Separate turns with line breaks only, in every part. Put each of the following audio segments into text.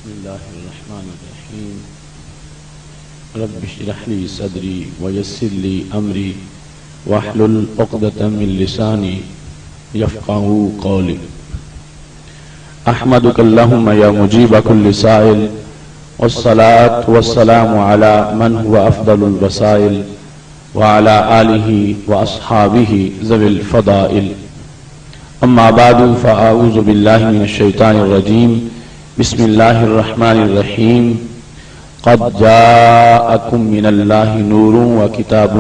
بسم الله الرحمن الرحيم رب اشرح لي صدري ويسر لي أمري واحلل عقدة من لساني يفقهوا قولي أحمدك اللهم يا مجيب كل سائل والصلاة والسلام على من هو أفضل الوسائل وعلى آله وأصحابه ذوي الفضائل أما بعد فأعوذ بالله من الشيطان الرجيم بسم الله الرحمن الرحيم قد جاءكم من الله نور وكتاب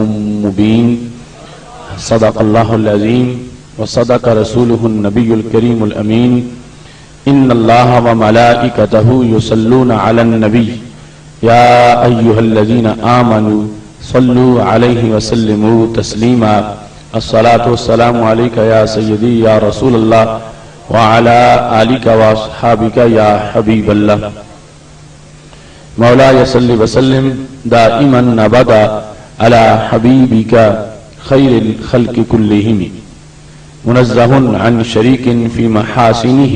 مبين صدق الله العظيم وصدق رسوله النبي الكريم الأمين إن الله وملائكته يصلون على النبي يا أيها الذين آمنوا صلوا عليه وسلموا تسليما الصلاة والسلام عليك يا سيدي يا رسول الله وعلى آلك وأصحابك يا حبيب الله مولاي صل وسلم دائما أبدا على حبيبك خير الخلق كلهم منزه عن شريك في محاسنه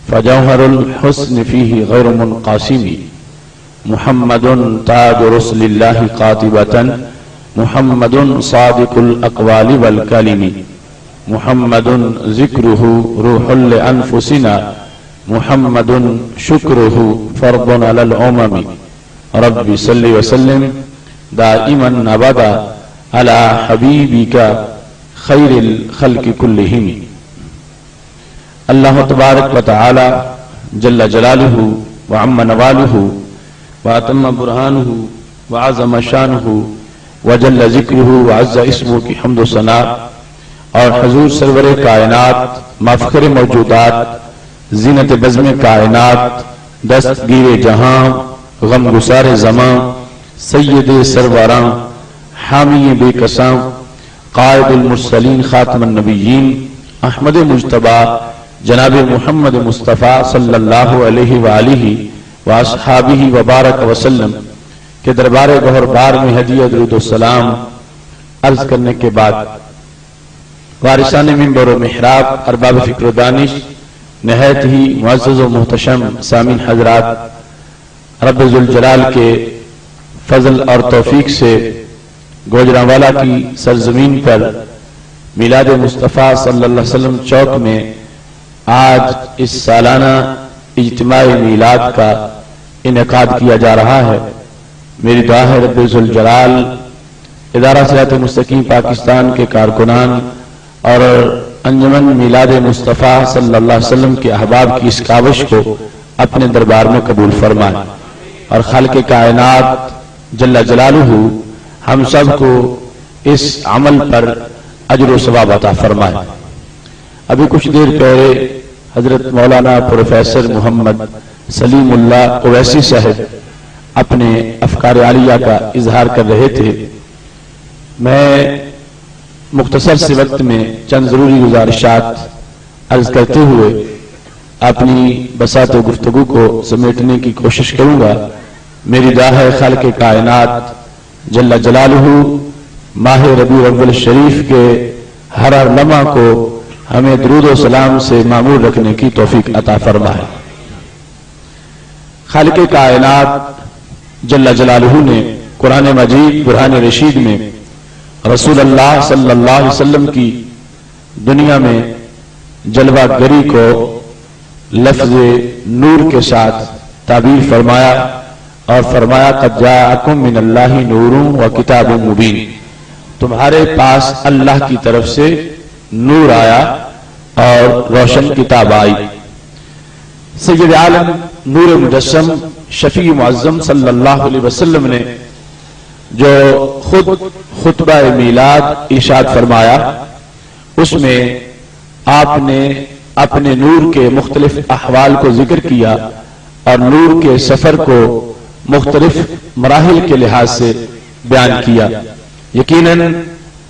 فجوهر الحسن فيه غير منقسم محمد تاج رسل الله قاطبة محمد صادق الأقوال والكلم محمد ذكره روح لأنفسنا محمد شكره فرض على الأمم رب صل وسلم دائما أبدا على حبيبك خير الخلق كلهم اللہ تبارک و تعالی جل جلالہ وعم نوالہ واتم برہانہ وعظم شانہ وجل ذکرہ وعز اسمہ کی حمد و ثنا اور حضور سرور کائنات مفخر موجودات زینت بزم کائنات دستگیر جہاں غم گسار زماں سید سروراں حامی بے کساں قائد المرسلین خاتم النبیین احمد مجتبی جناب محمد مصطفیٰ صلی اللہ علیہ وآلہ واصحابہ وبارک وسلم کے دربار گہر بار میں ہدیہ درود و سلام عرض کرنے کے بعد وارثان منبر و محراب ارباب فکر و دانش نہایت ہی معزز و محتشم سامعین حضرات رب ذوالجلال کے فضل اور توفیق سے گوجرانوالا کی سرزمین پر میلاد مصطفیٰ صلی اللہ علیہ وسلم چوک میں آج اس سالانہ اجتماع میلاد کا انعقاد کیا جا رہا ہے۔ میری دعا ہے رب ذوالجلال ادارہ صراط مستقیم پاکستان کے کارکنان اور انجمن میلاد مصطفیٰ صلی اللہ علیہ وسلم کے احباب کی اس کاوش کو اپنے دربار میں قبول فرمائے اور خالق کائنات جل جلالہ ہم سب کو اس عمل پر اجر و ثواب عطا فرمائے۔ ابھی کچھ دیر پہلے حضرت مولانا پروفیسر محمد سلیم اللہ اویسی صاحب اپنے افکار عالیہ کا اظہار کر رہے تھے۔ میں مختصر سے وقت میں چند ضروری گزارشات عرض کرتے ہوئے اپنی بساط و گفتگو کو سمیٹنے کی کوشش کروں گا۔ میری دعا ہے خالق کائنات جل جلالہ ماہ ربیع الاول شریف کے ہر لمحہ کو ہمیں درود و سلام سے معمور رکھنے کی توفیق عطا فرمائے۔ خالق کائنات جل جلالہ نے قرآن مجید برہان رشید میں رسول اللہ صلی اللہ علیہ وسلم کی دنیا میں جلوہ گری کو لفظ نور کے ساتھ تعبیر فرمایا اور فرمایا قد جاءکم من اللہ نور و کتاب مبین، تمہارے پاس اللہ کی طرف سے نور آیا اور روشن کتاب آئی۔ سید عالم نور مجسم شفیع معظم صلی اللہ علیہ وسلم نے جو خود خطبہ میلاد ارشاد فرمایا اس میں آپ نے اپنے نور کے مختلف احوال کو ذکر کیا اور نور کے سفر کو مختلف مراحل کے لحاظ سے بیان کیا۔ یقیناً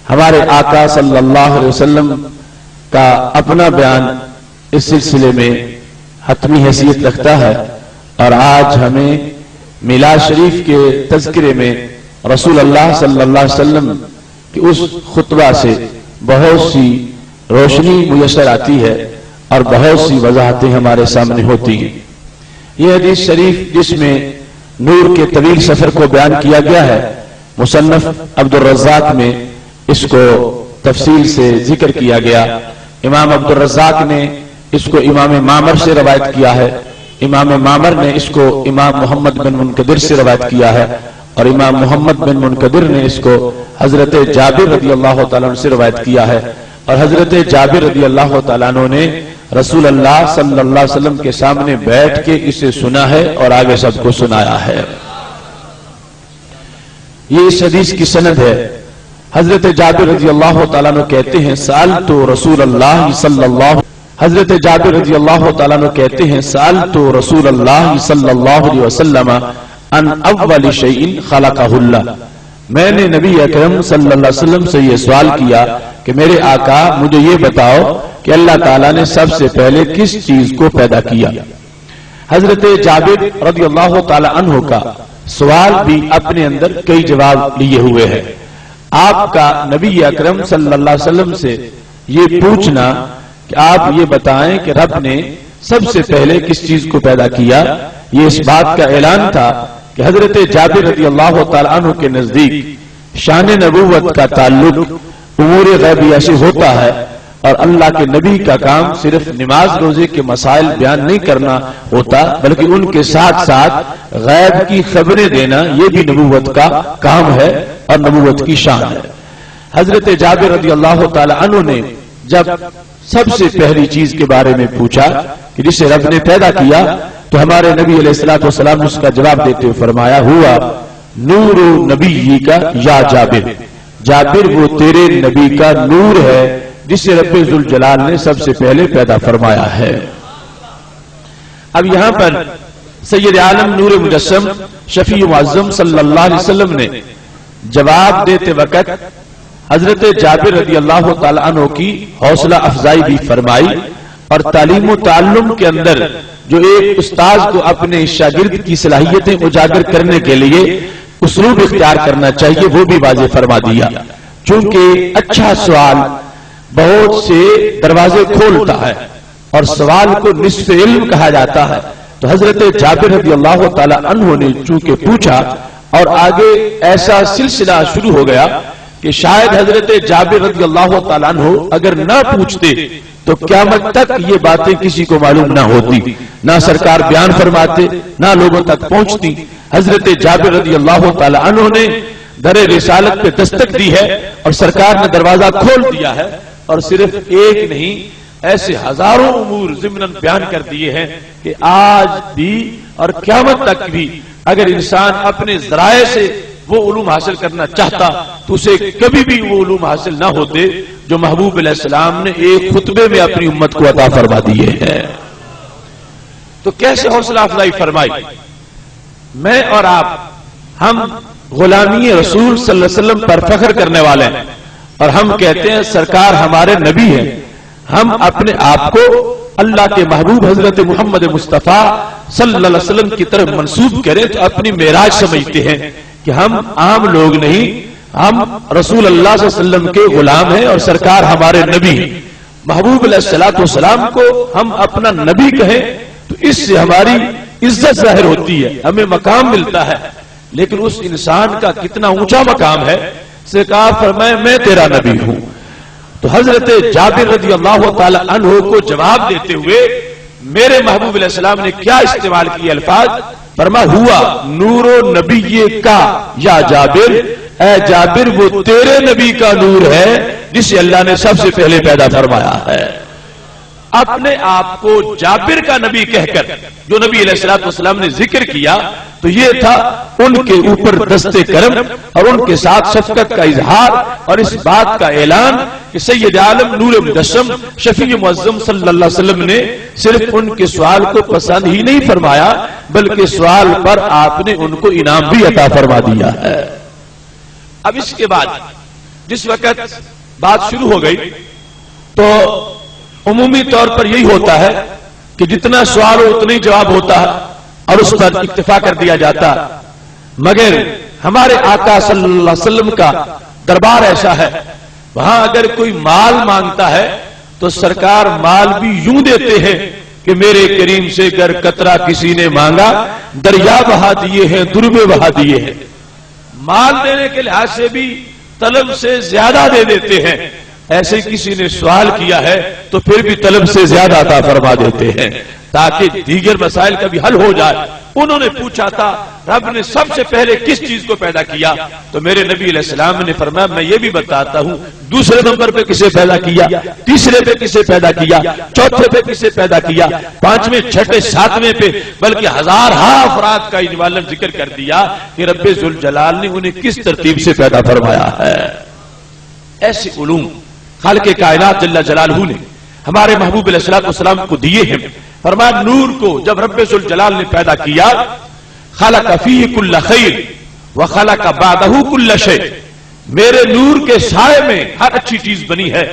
ہمارے آقا صلی اللہ علیہ وسلم کا اپنا بیان اس سلسلے میں حتمی حیثیت رکھتا ہے اور آج ہمیں میلاد شریف کے تذکرے میں رسول اللہ صلی اللہ علیہ وسلم کی اس خطبہ سے بہت سی روشنی میسر آتی ہے اور بہت سی وضاحتیں ہمارے سامنے ہوتی ہیں۔ یہ حدیث شریف جس میں نور کے طویل سفر کو بیان کیا گیا ہے، مصنف عبد الرزاق میں اس کو تفصیل سے ذکر کیا گیا۔ امام عبد الرزاق نے اس کو امام معمر سے روایت کیا ہے، امام معمر نے اس کو امام محمد بن منکدر سے روایت کیا ہے، اور امام محمد بن منکدر نے اس کو حضرت جابر رضی اللہ تعالیٰ عنہ سے روایت کیا ہے، اور حضرت جابر رضی اللہ تعالیٰ عنہ نے رسول اللہ صلی اللہ علیہ وسلم کے سامنے بیٹھ کے اسے سنا ہے اور آگے سب کو سنایا ہے۔ یہ اس حدیث کی سند ہے۔ حضرت جابر رضی اللہ تعالیٰ عنہ کہتے ہیں سألت رسول اللہ صلی اللہ حضرت جابر رضی اللہ تعالیٰ عنہ کہتے ہیں سألت رسول اللہ صلی اللہ علیہ وسلم ان اول شیء خلقہ اللہ، میں نے نبی اکرم صلی اللہ علیہ وسلم سے یہ سوال کیا کہ میرے آقا مجھے یہ بتاؤ کہ اللہ تعالیٰ نے سب سے پہلے کس چیز کو پیدا کیا۔ حضرت جابر رضی اللہ تعالیٰ عنہ کا سوال بھی اپنے اندر کئی جواب لیے ہوئے ہیں۔ آپ کا نبی اکرم صلی اللہ علیہ وسلم سے یہ پوچھنا کہ آپ یہ بتائیں کہ رب نے سب سے پہلے کس چیز کو پیدا کیا، یہ اس بات کا اعلان تھا کہ حضرت جابر رضی اللہ تعالیٰ عنہ کے نزدیک شان نبوت کا تعلق امور غیبیہ سے ہوتا ہے، اور اللہ کے نبی کا کام صرف نماز روزے کے مسائل بیان نہیں کرنا ہوتا، بلکہ ان کے ساتھ ساتھ غیب کی خبریں دینا یہ بھی نبوت کا کام ہے اور نبوت کی شان ہے۔ حضرت جابر رضی اللہ تعالی عنہ نے جب سب سے پہلی چیز کے بارے میں پوچھا کہ جسے رب نے پیدا کیا، تو ہمارے نبی علیہ الصلوۃ والسلام اس کا جواب دیتے ہوئے فرمایا ہوا نور نبی کا یا جابر، جابر وہ تیرے نبی کا نور ہے جسے رب ذوالجلال نے سب سے پہلے پیدا فرمایا ہے۔ اب یہاں پر سید عالم نور مجسم شفیع معظم صلی اللہ علیہ وسلم نے جواب دیتے وقت حضرت جابر رضی اللہ تعالی عنہ کی حوصلہ افزائی بھی فرمائی، اور تعلیم و تعلم کے اندر جو ایک استاذ کو اپنے شاگرد کی صلاحیتیں اجاگر کرنے کے لیے اسلوب اختیار کرنا چاہیے وہ بھی واضح فرما دیا، چونکہ اچھا سوال بہت سے دروازے کھولتا ہے اور سوال کو نصف علم کہا جاتا ہے۔ تو حضرت جابر رضی اللہ تعالی عنہ نے چونکہ پوچھا اور آگے ایسا سلسلہ شروع ہو گیا کہ شاید حضرت جابر رضی اللہ تعالی عنہ اگر نہ پوچھتے تو قیامت تک یہ باتیں کسی کو معلوم نہ ہوتی، نہ سرکار بیان فرماتے نہ لوگوں تک پہنچتی۔ حضرت جابر رضی اللہ تعالی عنہ نے در رسالت پہ دستک دی ہے اور سرکار نے دروازہ کھول دیا ہے، اور صرف ایک نہیں ایسے ہزاروں امور ضمناً بیان کر دیے ہیں کہ آج بھی اور قیامت تک بھی اگر انسان اپنے ذرائع سے وہ علوم حاصل کرنا چاہتا تو اسے کبھی بھی وہ علوم حاصل نہ ہوتے جو محبوب علیہ السلام نے ایک خطبے میں اپنی امت کو عطا فرما دیے ہیں۔ تو کیسے حوصلہ افزائی فرمائی؟ میں اور آپ ہم غلامی رسول صلی اللہ علیہ وسلم پر فخر کرنے والے ہیں، اور ہم کہتے ہیں سرکار ہمارے نبی ہیں۔ ہم اپنے آپ کو اللہ کے محبوب حضرت محمد مصطفیٰ صلی اللہ علیہ وسلم کی طرف منسوب کریں تو اپنی معراج سمجھتے ہیں کہ ہم عام لوگ نہیں، ہم رسول اللہ صلی اللہ علیہ وسلم کے غلام ہیں اور سرکار ہمارے نبی ہیں۔ محبوب علیہ الصلوۃ والسلام کو ہم اپنا نبی کہیں تو اس سے ہماری عزت ظاہر ہوتی ہے، ہمیں مقام ملتا ہے، لیکن اس انسان کا کتنا اونچا مقام ہے، سرکار فرمائے میں تیرا نبی ہوں۔ تو حضرت جابر رضی اللہ تعالی عنہ کو جواب دیتے ہوئے میرے محبوب علیہ السلام نے کیا استعمال کیے الفاظ؟ فرمایا ہوا نور و نبی کا یا جابر، اے جابر وہ تیرے نبی کا نور ہے جسے اللہ نے سب سے پہلے پیدا فرمایا ہے۔ اپنے آپ کو جابر کا نبی کہہ کر جو نبی علیہ الصلوۃ والسلام نے ذکر کیا تو یہ تھا ان کے اوپر دست کرم اور ان کے ساتھ شفقت کا اظہار اور اس بات کا اعلان کہ سید عالم نور مجسم شفیع معظم صلی اللہ علیہ وسلم نے صرف ان کے سوال کو پسند ہی نہیں فرمایا بلکہ سوال پر آپ نے ان کو انعام بھی عطا فرما دیا ہے۔ اب اس کے بعد جس وقت بات شروع ہو گئی تو عمومی طور پر یہی ہوتا ہے کہ جتنا سوال ہو اتنا ہی جواب ہوتا ہے اور اس پر اکتفا کر دیا جاتا، مگر ہمارے آقا صلی اللہ علیہ وسلم کا دربار ایسا ہے وہاں اگر کوئی مال مانگتا ہے تو سرکار مال بھی یوں دیتے ہیں کہ میرے کریم سے گر قطرہ کسی نے مانگا دریا بہا دیے ہیں، دربے بہا دیے ہیں۔ مال دینے کے لحاظ سے بھی طلب سے زیادہ دے دیتے ہیں، ایسے کسی نے سوال کیا ہے تو پھر بھی طلب سے زیادہ عطا فرما دیتے ہیں تاکہ دیگر مسائل کا بھی حل ہو جائے۔ انہوں نے پوچھا تھا رب نے سب سے پہلے کس چیز کو پیدا کیا، تو میرے نبی علیہ السلام نے فرمایا میں یہ بھی بتاتا ہوں دوسرے نمبر پہ کسے پیدا کیا، تیسرے پہ کسے پیدا کیا، چوتھے پہ کسے پیدا کیا، پانچویں، چھٹے، ساتویں پہ، بلکہ ہزارہا افراد کا اجمالاً ذکر کر دیا کہ رب ذوالجلال نے انہیں کس ترتیب سے پیدا فرمایا ہے۔ ایسے علوم خالق کائنات جل جلالہ نے ہمارے محبوب علیہ السلام کو دیے ہیں۔ فرمایا نور کو جب رب ذوالجلال نے پیدا کیا، خلق فیہ کل خیر وخلق بعدہ کل شیء، میرے نور کے سائے میں ہر اچھی چیز بنی ہے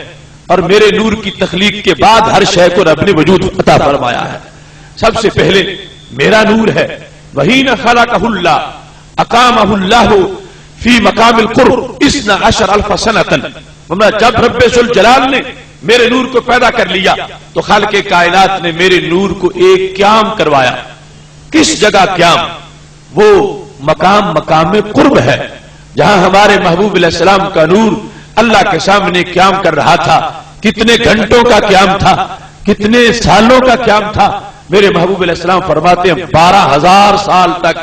اور میرے نور کی تخلیق کے بعد ہر شے کو رب نے وجود عطا فرمایا ہے۔ سب سے پہلے میرا نور ہے، وہی نہ خلقہ اللہ اقامہ اللہ فی مقام القرب 12,000 سنۃ۔ جب رب ذوالجلال نے میرے نور کو پیدا کر لیا تو خالق کائنات نے میرے نور کو ایک قیام کروایا۔ کس جگہ قیام؟ وہ مقام قرب ہے جہاں ہمارے محبوب علیہ السلام کا نور اللہ کے سامنے قیام کر رہا تھا۔ کتنے گھنٹوں کا قیام تھا، کتنے سالوں کا قیام تھا۔ میرے محبوب علیہ السلام فرماتے ہیں 12,000 سال تک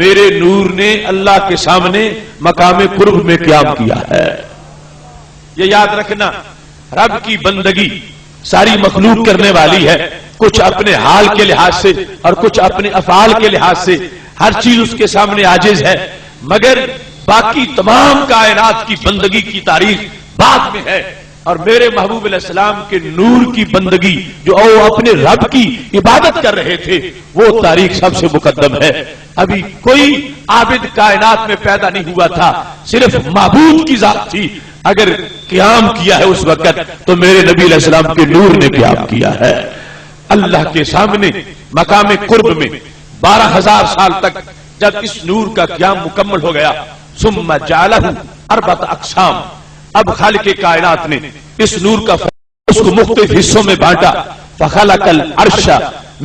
میرے نور نے اللہ کے سامنے مقام قرب میں قیام کیا ہے۔ یہ یاد رکھنا رب کی بندگی ساری مخلوق کرنے والی ہے، کچھ اپنے حال کے لحاظ سے اور کچھ اپنے افعال کے لحاظ سے، ہر چیز اس کے سامنے عاجز ہے، مگر باقی تمام کائنات کی بندگی کی تاریخ بعد میں ہے۔ اور میرے محبوب علیہ السلام کے نور کی بندگی جو اپنے رب کی عبادت کر رہے تھے وہ تاریخ سب سے مقدم ہے۔ ابھی کوئی عابد کائنات میں پیدا نہیں ہوا تھا، صرف معبود کی ذات تھی۔ اگر قیام کیا ہے اس وقت تو میرے نبی علیہ السلام کے نور نے قیام کیا ہے۔ اللہ کے سامنے مقام قرب میں 12,000 سال تک جب اس نور کا قیام مکمل ہو گیا، ثم جعلہ 4 اقسام، اب خالق کائنات نے اس نور کا اس کو مختلف حصوں میں بانٹا۔ فخلق العرش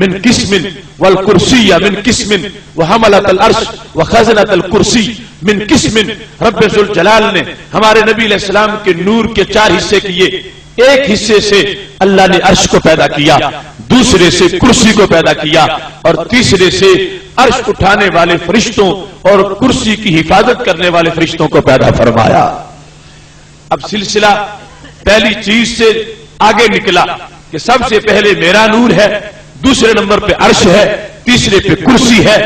من قسم والکرسی من قسم وحملۃ العرش وخزنۃ الکرسی من قسم۔ رب ذوالجلال نے ہمارے نبی علیہ السلام کے نور کے 4 حصے کیے۔ ایک حصے سے اللہ نے عرش کو پیدا کیا، دوسرے سے کرسی کو پیدا کیا اور تیسرے سے عرش اٹھانے والے فرشتوں اور کرسی کی حفاظت کرنے والے فرشتوں کو پیدا فرمایا۔ اب سلسلہ پہلی چیز سے آگے نکلا کہ سب سے پہلے میرا نور ہے، دوسرے نمبر پہ عرش ہے، تیسرے پہ کرسی ہے،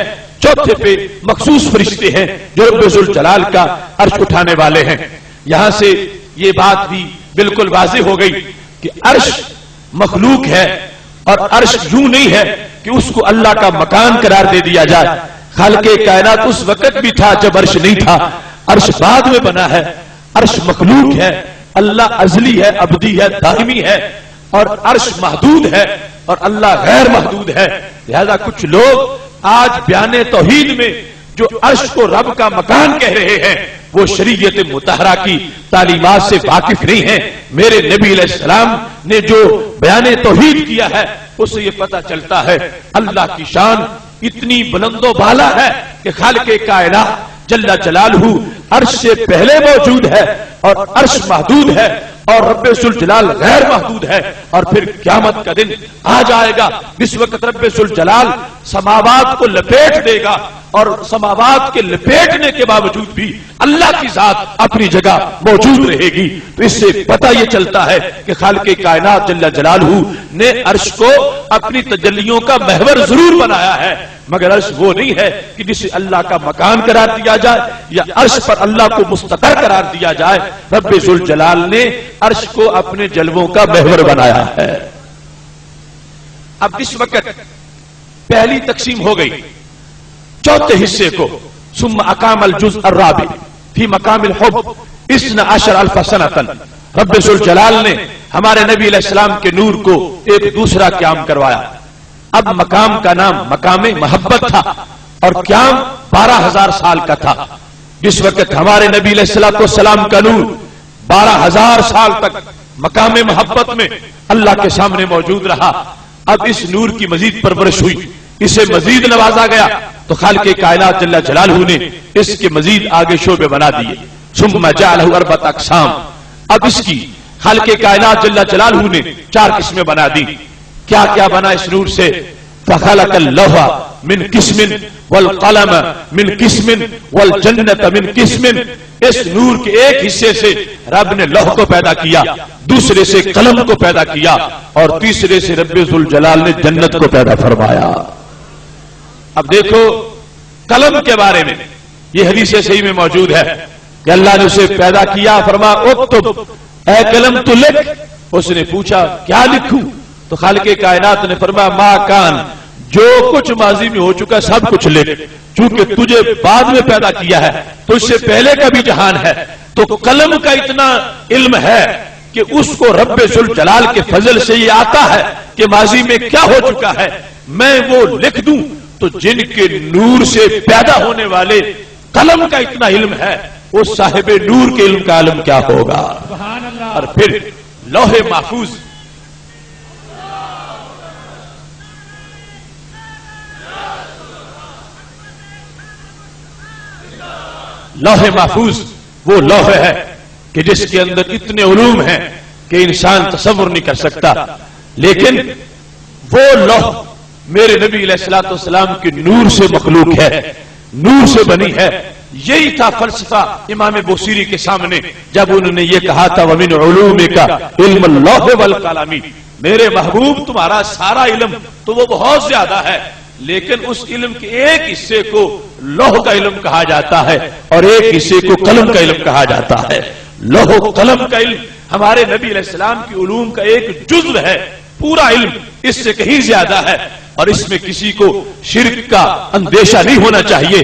چوتھے پہ مخصوص فرشتے ہیں جو رب ذوالجلال کا عرش اٹھانے والے ہیں۔ یہاں سے یہ بات بھی بالکل واضح ہو گئی کہ عرش مخلوق ہے اور عرش یوں نہیں ہے کہ اس کو اللہ کا مکان قرار دے دیا جائے۔ خالق کائنات اس وقت بھی تھا جب عرش نہیں تھا، عرش بعد میں بنا ہے۔ عرش مخلوق ہے، اللہ ازلی ہے، ابدی ہے، دائمی ہے، اور عرش محدود ہے اور اللہ غیر محدود ہے۔ لہذا کچھ لوگ آج بیان توحید میں جو عرش کو رب کا مکان کہہ رہے ہیں وہ شریعت مطہرہ کی تعلیمات سے واقف نہیں ہیں۔ میرے نبی علیہ السلام نے جو بیان توحید کیا ہے اس سے یہ پتہ چلتا ہے اللہ کی شان اتنی بلند و بالا ہے کہ خالق کائنات جل جلالہ عرش سے پہلے موجود ہے اور عرش محدود ہے اور رب ذوالجلال غیر محدود ہے۔ اور پھر قیامت کا دن آ جائے گا جس وقت رب ذوالجلال سماوات کو لپیٹ دے گا اور سماوات کے لپیٹنے کے باوجود بھی اللہ کی ذات اپنی جگہ موجود رہے گی۔ تو اس سے پتہ یہ چلتا ہے کہ خالق کائنات جل جلالہ نے عرش کو اپنی تجلیوں کا محور ضرور بنایا ہے، مگر عرش وہ نہیں ہے کہ جسے اللہ کا مکان قرار دیا جائے یا عرش پر اللہ کو مستقر قرار دیا جائے۔ رب ذوالجلال نے عرش کو اپنے جلووں کا محور بنایا ہے۔ اب اس وقت پہلی تقسیم ہو گئی چوتھے حصے کو، ثم اقام الجزء الرابع فی مقام الحب 12,000 سنۃ۔ رب ذوالجلال نے ہمارے نبی علیہ السلام کے نور کو ایک دوسرا قیام کروایا۔ اب مقام کا نام مقام محبت تھا اور قیام 12,000 سال کا تھا۔ جس وقت ہمارے نبی علیہ السلام کا نور 12,000 سال تک مقام محبت میں اللہ کے سامنے موجود رہا، اب اس نور کی مزید پرورش ہوئی، اسے مزید نوازا گیا، تو خالق کائنات جل جلالہ نے اس کے مزید آگے شعبے بنا دیے. ثم جعلہ اربعۃ اقسام، اب اس کی خالق کائنات جل جلالہ نے 4 قسمیں بنا دی. کیا کیا بنا اس نور سے؟ فخلق اللوح من قسم والقلم من قسم والجنت من قسم. اس نور کے ایک حصے سے رب نے لوح کو پیدا کیا، دوسرے سے قلم کو پیدا کیا، اور تیسرے سے رب ذوالجلال نے جنت کو پیدا فرمایا. اب دیکھو قلم کے بارے میں یہ حدیث صحیح میں موجود ہے کہ اللہ نے اسے پیدا کیا، فرما اکتب، اے قلم تو لکھ. اس نے پوچھا کیا لکھوں؟ تو خالق کائنات نے فرمایا ما کان، جو کچھ ماضی میں ہو چکا سب کچھ لکھ، چونکہ تجھے بعد میں پیدا کیا ہے تو اس سے پہلے کا بھی جہان ہے. تو قلم کا اتنا علم ہے کہ اس کو رب ذوالجلال کے فضل سے یہ آتا ہے کہ ماضی میں کیا ہو چکا ہے میں وہ لکھ دوں. تو جن کے نور سے پیدا ہونے والے قلم کا اتنا علم ہے، اس صاحب نور کے علم کا علم کیا ہوگا. اور پھر لوح محفوظ، لوح محفوظ وہ لوح ہے کہ جس کے اندر اتنے علوم ہیں کہ انسان تصور نہیں کر سکتا. لیکن وہ لوح میرے نبی علیہ الصلوۃ والسلام کے نور سے مخلوق ہے، نور سے بنی ہے. یہی تھا فلسفہ امام بوصیری کے سامنے جب انہوں نے یہ کہا تھا وَمِنْ عُلُومِكَ عِلْمُ اللَّوْحِ وَالْقَلَمِ. میرے محبوب تمہارا سارا علم تو وہ بہت زیادہ ہے، لیکن اس علم کے ایک حصے کو لوح کا علم کہا جاتا ہے اور ایک حصے کو قلم کا علم کہا جاتا ہے. لوح و قلم کا علم ہمارے نبی علیہ السلام کی علوم کا ایک جزو ہے، پورا علم اس سے کہیں زیادہ ہے، اور اس میں کسی کو شرک کا اندیشہ نہیں ہونا چاہیے.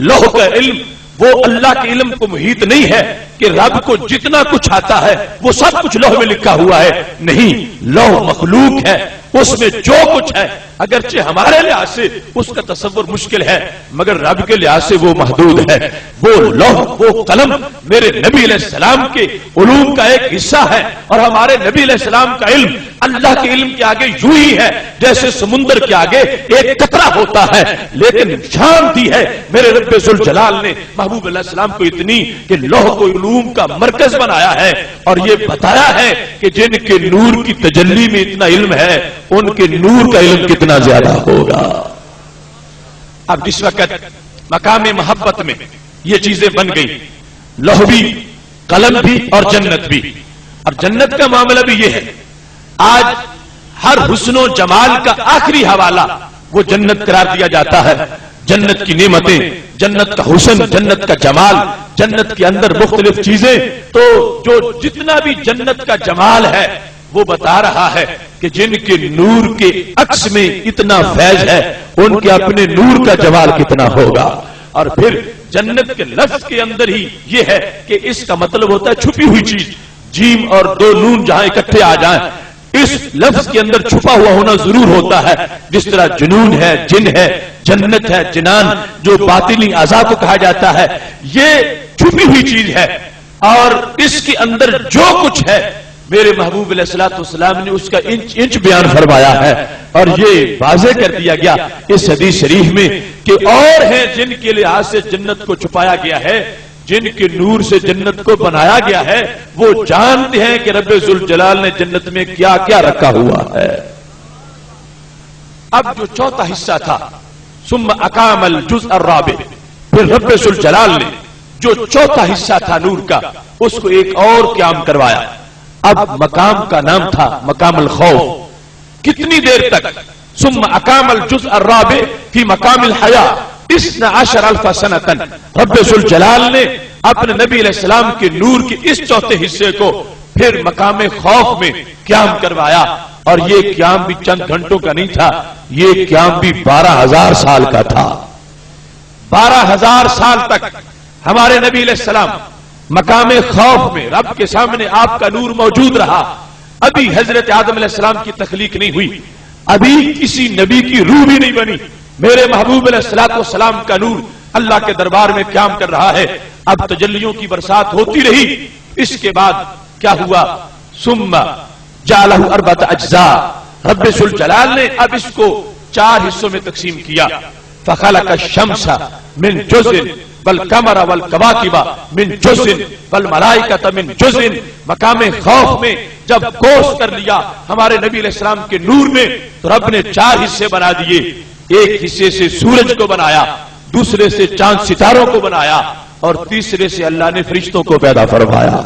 لوح کا علم وہ اللہ کے علم کو محیط نہیں ہے کہ رب کو جتنا کچھ آتا ہے وہ سب کچھ لوح میں لکھا ہوا ہے. نہیں، لوح مخلوق ہے، اس میں جو کچھ ہے اگرچہ ہمارے لحاظ سے اس کا تصور مشکل ہے مگر رب کے لحاظ سے وہ محدود ہے. وہ لوح وہ قلم میرے نبی علیہ السلام کے علوم کا ایک حصہ ہے، اور ہمارے نبی علیہ السلام کا علم اللہ کے علم کے آگے یوں ہی ہے جیسے سمندر کے آگے ایک قطرہ ہوتا ہے. لیکن شان دی ہے میرے رب ذوالجلال نے محبوب علیہ السلام کو اتنی کہ لوح کو علوم کا مرکز بنایا ہے، اور یہ بتایا ہے کہ جن کے نور کی تجلی میں اتنا علم ہے ان کے نور کا علم کتنا زیادہ ہوگا. اب جس وقت مقام محبت میں یہ چیزیں بن گئی، لوح بھی، قلم بھی اور جنت بھی. اب جنت کا معاملہ بھی یہ ہے، آج ہر حسن و جمال کا آخری حوالہ وہ جنت قرار دیا جاتا ہے. جنت کی نعمتیں، جنت کا حسن، جنت کا جمال، جنت کے اندر مختلف چیزیں. تو جو جتنا بھی جنت کا جمال ہے وہ بتا رہا ہے کہ جن کے نور کے عکس میں اتنا فیض ہے ان کے اپنے نور کا جمال کتنا ہوگا. اور پھر جنت کے لفظ کے اندر ہی یہ ہے کہ اس کا مطلب ہوتا ہے چھپی ہوئی چیز. جیم اور 2 نون جہاں اکٹھے آ جائیں اس لفظ کے اندر چھپا ہوا ہونا ضرور ہوتا ہے. جس طرح جنون ہے، جن ہے، جنت ہے، جنان جو باطنی اعضاء کو کہا جاتا ہے، یہ چھپی ہوئی چیز ہے. اور اس کے اندر جو کچھ ہے میرے محبوب علیہ الصلوۃ والسلام نے اس کا انچ انچ بیان فرمایا ہے. اور یہ واضح کر دیا گیا اس حدیث شریف میں کہ اور ہیں جن کے لحاظ سے جنت کو چھپایا گیا ہے، جن کے نور سے جنت کو بنایا گیا ہے، وہ جانتے ہیں کہ رب ذوالجلال نے جنت میں کیا کیا رکھا ہوا ہے. اب جو چوتھا حصہ تھا ثم اقام الجزء الرابع، پھر رب ذوالجلال نے جو چوتھا حصہ تھا نور کا اس کو ایک اور قیام کروایا. اب مقام کا نام تھا مقام الخوف. کتنی دیر تک؟ ثم اقام الجزء الرابع فی مقام الحیاء 12,000 سنة. رب ذوالجلال نے اپنے نبی علیہ السلام کے نور کے اس چوتھے حصے کو پھر مقام خوف میں قیام کروایا. اور یہ قیام بھی چند گھنٹوں کا نہیں تھا، یہ قیام بھی 12,000 سال کا تھا. 12,000 سال تک ہمارے نبی علیہ السلام مقام خوف میں رب کے سامنے آپ کا نور موجود رہا. ابھی حضرت آدم علیہ السلام کی تخلیق نہیں ہوئی، ابھی کسی نبی کی روح بھی نہیں بنی. میرے محبوب علیہ الصلوۃ والسلام کا نور اللہ کے دربار میں قیام کر رہا ہے. اب تجلیوں کی برسات ہوتی رہی. اس کے بعد کیا ہوا؟ ثم جعلہ 4 اجزاء، رب ذوالجلال نے اب اس کو 4 حصوں میں تقسیم کیا. فخلق الشمس من جزء والقمر والکواکب من جزء والملائکۃ من جزء. مقام خوف میں جب کوس کر لیا ہمارے نبی علیہ السلام کے نور میں تو رب نے 4 حصے بنا دیے. ایک حصے سے سورج کو بنایا، دوسرے سے چاند ستاروں کو بنایا، اور تیسرے سے اللہ نے فرشتوں کو پیدا فرمایا.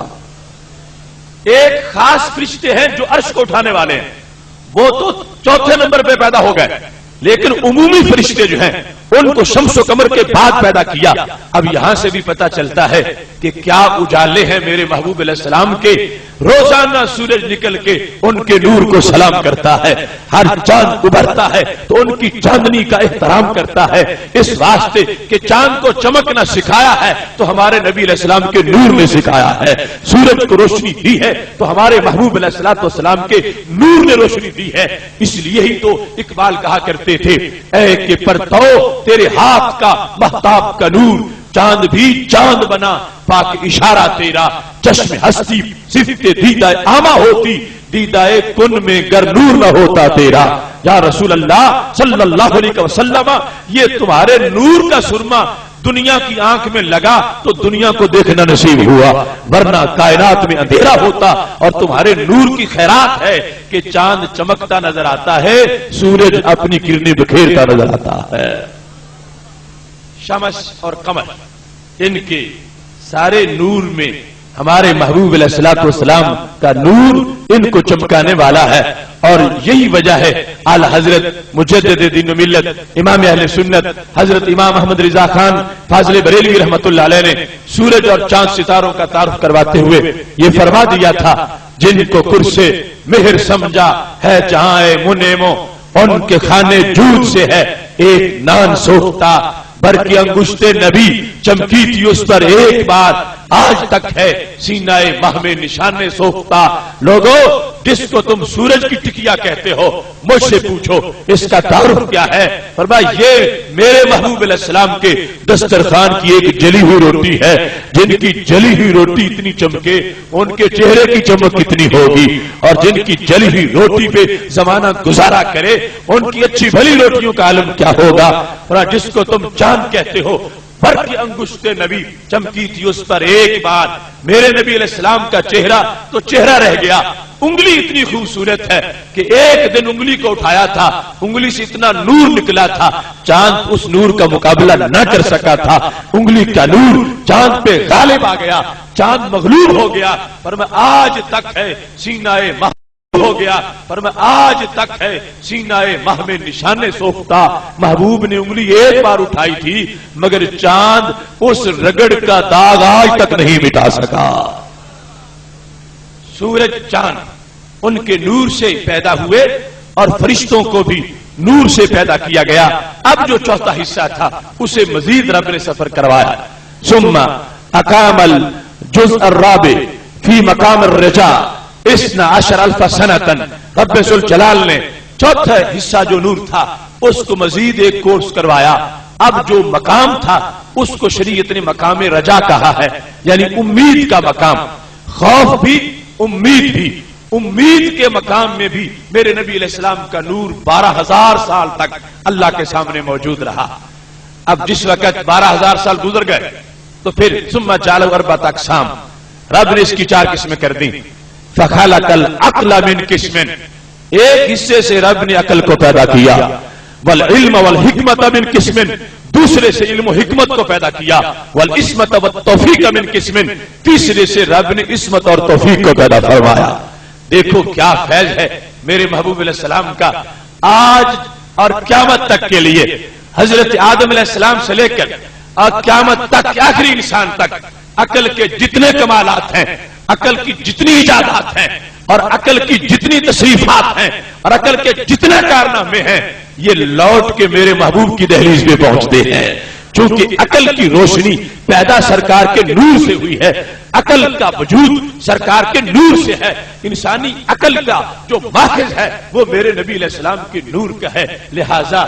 ایک خاص فرشتے ہیں جو عرش کو اٹھانے والے ہیں، وہ تو 4تھے نمبر پہ پیدا ہو گئے، لیکن عمومی فرشتے جو ہیں ان کو شمس و قمر کے بعد پیدا کیا. اب یہاں سے بھی پتا چلتا ہے کہ کیا اجالے ہیں میرے محبوب علیہ السلام کے. روزانہ سورج نکل کے ان کے نور کو سلام کرتا ہے، ہر چاند ابھرتا ہے تو ان کی چاندنی کا احترام کرتا ہے، اس واسطے کہ چاند کو چمکنا سکھایا ہے تو ہمارے نبی علیہ السلام کے نور نے سکھایا ہے. سورج کو روشنی دی ہے تو ہمارے محبوب علیہ السلام کے نور نے روشنی دی ہے. اس لیے ہی تو اقبال کہا کرتے تھے، اے کہ پرتو تیرے ہاتھ کا مہتاب کا نور، چاند بھی چاند بنا پاک اشارہ تیرا. چشم ہستی صفت دیدہ آما ہوتی، دیدہ کن میں گر نور نہ ہوتا تیرا. یا رسول اللہ صلی اللہ علیہ وسلم، یہ تمہارے نور کا سرما دنیا کی آنکھ میں لگا تو دنیا کو دیکھنا نصیب ہوا، ورنہ کائنات میں اندھیرا ہوتا. اور تمہارے نور کی خیرات ہے کہ چاند چمکتا نظر آتا ہے، سورج اپنی کرنیں بکھیرتا نظر آتا ہے. شمس اور قمر ان کے سارے نور میں ہمارے محبوب علیہ الصلوۃ والسلام کا نور ان کو چمکانے والا ہے. اور یہی وجہ ہے اعلی حضرت مجدد دین و ملت امام اہل سنت حضرت امام احمد رضا خان فاضل بریلوی رحمت اللہ علیہ نے سورج اور چاند ستاروں کا تعارف کرواتے ہوئے یہ فرما دیا تھا، جن کو کرسے مہر سمجھا ہے جہاں منعمو، ان کے کھانے جود سے ہے ایک نان سوکھتا. بر کی انگشت نبی چمکی تھی اس پر ایک بار، آج تک ہے سینہ ماہ میں نشانے سوکھتا. لوگوں جس کو تم سورج کی ٹکیا کہتے ہو مجھ سے پوچھو اس کا تعارف کیا ہے. فرمایا یہ میرے محبوب علیہ السلام کے دسترخوان کی ایک جلی ہوئی روٹی ہے. جن کی جلی ہوئی روٹی اتنی چمکے ان کے چہرے کی چمک کتنی ہوگی، اور جن کی جلی ہوئی روٹی پہ زمانہ گزارا کرے ان کی اچھی بھلی روٹیوں کا عالم کیا ہوگا. فرمایا جس کو تم چاند کہتے ہو، پر کی انگشت نبی چمکی تھی اس پر ایک بار. میرے نبی علیہ السلام کا چہرہ تو چہرہ رہ گیا، انگلی اتنی خوبصورت ہے کہ ایک دن انگلی کو اٹھایا تھا، انگلی سے اتنا نور نکلا تھا، چاند اس نور کا مقابلہ نہ کر سکا تھا. انگلی کا نور چاند پہ غالب آ گیا، چاند مغلوب ہو گیا. پر میں آج تک ہے سینہ ماہ ہو گیا، پر میں آج تک ہے سینہ ماہ میں نشانے سوکھتا. محبوب نے انگلی ایک بار اٹھائی تھی مگر چاند اس رگڑ کا داغ آج تک نہیں مٹا سکا. سورج چاند ان کے نور سے پیدا ہوئے اور فرشتوں کو بھی نور سے پیدا کیا گیا. اب جو چوتھا حصہ تھا اسے مزید رب نے سفر کروایا. ثم اقام الجزء الرابع فی مقام الرجا 12,000 سنۃ. رب ذوالجلال نے چوتھا حصہ جو نور تھا اس کو مزید ایک کورس کروایا. اب جو مقام تھا اس کو شریعت نے مقام رجا کہا ہے، یعنی امید کا مقام. خوف بھی امید بھی. امید کے مقام میں بھی میرے نبی علیہ السلام کا نور 12,000 سال تک اللہ کے سامنے موجود رہا. اب جس وقت 12,000 سال گزر گئے تو پھر ثم جعل 4 اقسام، رب نے اس کی 4 قسمیں کر دی. فخلق العقل من قسم، ایک حصے سے رب نے عقل کو پیدا کیا. والعلم والحکمت من قسم، دوسرے سے علم و حکمت کو پیدا کیا. والعصمت والتوفیق من قسم، تیسرے سے رب نے عصمت اور توفیق کو پیدا فرمایا. دیکھو کیا فیض ہے میرے محبوب علیہ السلام کا. آج اور قیامت تک کے لیے حضرت آدم علیہ السلام سے لے کر قیامت تک آخری انسان تک عقل کے جتنے کمالات ہیں، عقل کی جتنی ایجادات ہیں اور عقل کی جتنی تصریفات ہیں اور عقل کے جتنے کارنامے ہیں، یہ لوٹ کے میرے محبوب کی دہلیز پہ پہنچتے ہیں. چونکہ عقل کی روشنی پیدا سرکار کے نور سے ہوئی ہے، عقل کا وجود سرکار کے نور سے ہے. انسانی عقل کا جو ماخذ ہے وہ میرے نبی علیہ السلام کے نور کا ہے. لہذا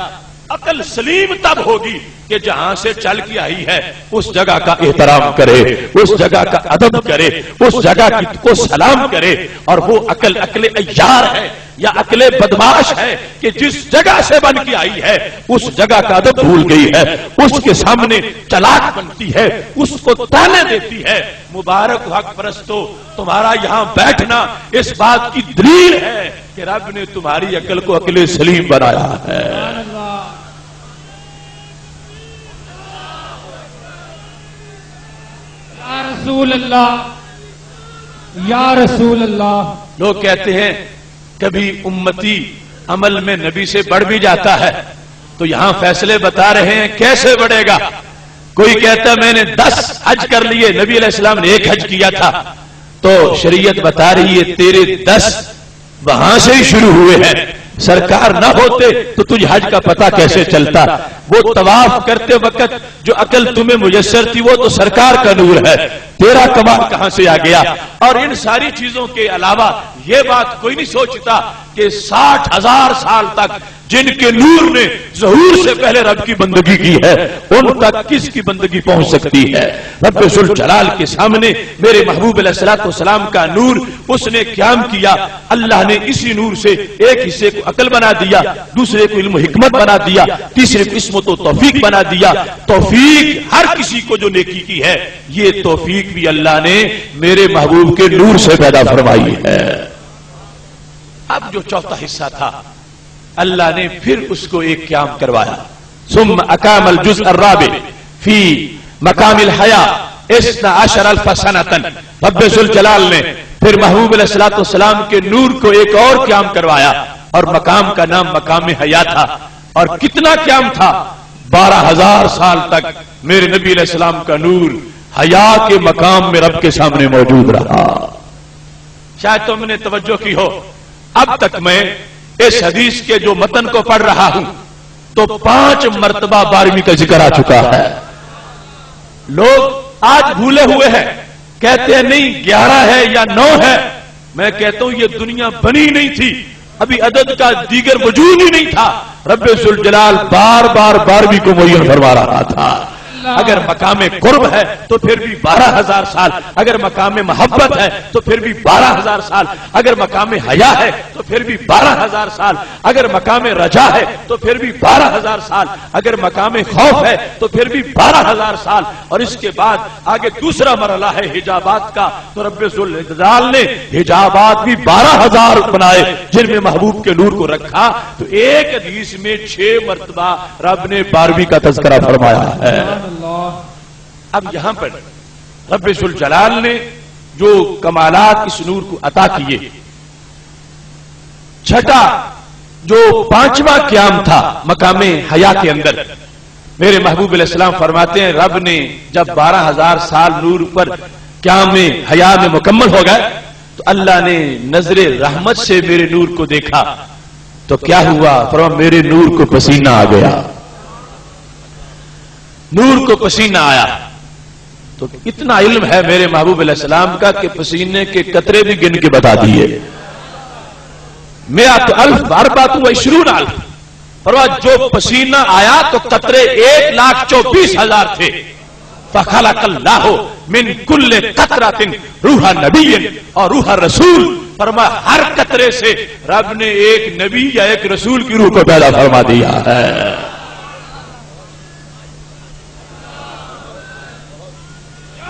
عقل سلیم تب ہوگی کہ جہاں سے چل کے آئی ہے اس جگہ کا احترام کرے، اس جگہ کا ادب کرے، اس جگہ کو سلام کرے. اور وہ عقل عیار ہے یا عقل بدماش ہے کہ جس جگہ سے بن کے آئی ہے اس جگہ کا ادب بھول گئی ہے، اس کے سامنے چلاک بنتی ہے، اس کو تانے دیتی ہے. مبارک حق پرستو، تمہارا یہاں بیٹھنا اس بات کی دلیل ہے کہ رب نے تمہاری عقل کو عقل سلیم بنایا ہے.
یا رسول اللہ، یا رسول اللہ.
لوگ کہتے ہیں کبھی امتی عمل میں نبی سے بڑھ بھی جاتا ہے، تو یہاں فیصلے بتا رہے ہیں کیسے بڑھے گا. کوئی کہتا میں نے 10 حج کر لیے، نبی علیہ السلام نے 1 حج کیا تھا، تو شریعت بتا رہی ہے تیرے 10 وہاں سے ہی شروع ہوئے ہیں. سرکار نہ ہوتے تو تجھ حج کا پتہ کیسے چلتا؟ وہ طواف کرتے وقت جو عقل تمہیں میسر تھی وہ تو سرکار کا نور ہے، تیرا کمال کہاں سے آ گیا؟ اور ان ساری چیزوں کے علاوہ یہ بات کوئی نہیں سوچتا کہ 60,000 سال تک جن کے نور نے ظہور سے پہلے رب کی بندگی کی ہے ان تک کس کی بندگی پہنچ سکتی ہے؟ رب ذوالجلال کے سامنے میرے محبوب علیہ الصلوۃ والسلام کا نور اس نے قیام کیا. اللہ نے اسی نور سے ایک حصے کو عقل بنا دیا، دوسرے کو علم و حکمت بنا دیا، تیسرے کو عصمت و توفیق بنا دیا. توفیق ہر کسی کو جو نیکی کی ہے یہ توفیق بھی اللہ نے میرے محبوب کے نور سے پیدا فرمائی ہے. اب جو چوتھا حصہ تھا اللہ نے پھر اس کو ایک قیام کروایا. ثم اقام الجزء الرابع فی مقام الحیا 12,000 سنۃ. رب ذوالجلال نے پھر محبوب علیہ الصلوۃ والسلام کے نور کو ایک اور قیام کروایا اور مقام کا نام مقام حیا تھا. اور کتنا قیام تھا؟ 12,000 سال تک میرے نبی علیہ السلام کا نور حیا کے مقام میں رب کے سامنے موجود رہا. شاید تم نے توجہ کی ہو، اب تک میں اس حدیث کے جو متن کو پڑھ رہا ہوں تو 5 مرتبہ 12ویں کا ذکر آ چکا ہے. لوگ آج بھولے ہوئے ہیں، کہتے ہیں نہیں 11 ہے یا 9 ہے. میں کہتا ہوں یہ دنیا بنی نہیں تھی، ابھی عدد کا دیگر وجود ہی نہیں تھا. رب ذوالجلال بار بار 12ویں کو معین فرما رہا تھا. اگر مقام قرب ہے تو پھر بھی 12,000 سال، اگر مقام محبت ہے تو پھر بھی 12,000 سال، اگر مقام حیا ہے تو پھر بھی 12,000 سال، اگر مقام رجا ہے تو پھر بھی 12,000 سال، اگر مقام خوف ہے تو پھر بھی 12,000 سال. اور اس کے بعد آگے دوسرا مرحلہ ہے حجابات کا، تو رب ذوالجلال نے حجابات بھی 12,000 بنائے جن میں محبوب کے نور کو رکھا. تو ایک حدیث میں 6 مرتبہ رب نے 12ویں کا تذکرہ فرمایا ہے. اب یہاں پر رب ذوالجلال نے جو کمالات اس نور کو عطا کیے، چھٹا جو 5واں قیام تھا مقام حیا کے اندر، میرے محبوب علیہ السلام فرماتے ہیں رب نے جب 12,000 سال نور پر قیام حیا میں مکمل ہو گئے تو اللہ نے نظر رحمت سے میرے نور کو دیکھا تو کیا ہوا؟ فرمایا میرے نور کو پسینہ آ گیا. نور کو پسینہ آیا. تو اتنا علم ہے میرے محبوب علیہ السلام کا کہ پسینے کے قطرے بھی گن کے بتا دیے. 1,000,000 فرمایا جو پسینہ آیا تو قطرے 1,24,000 تھے. فخلق اللہ من کل قطرۃ روح نبی اور روح رسول. فرمایا ہر قطرے سے رب نے ایک نبی یا ایک رسول کی روح کو پیدا فرما دیا ہے.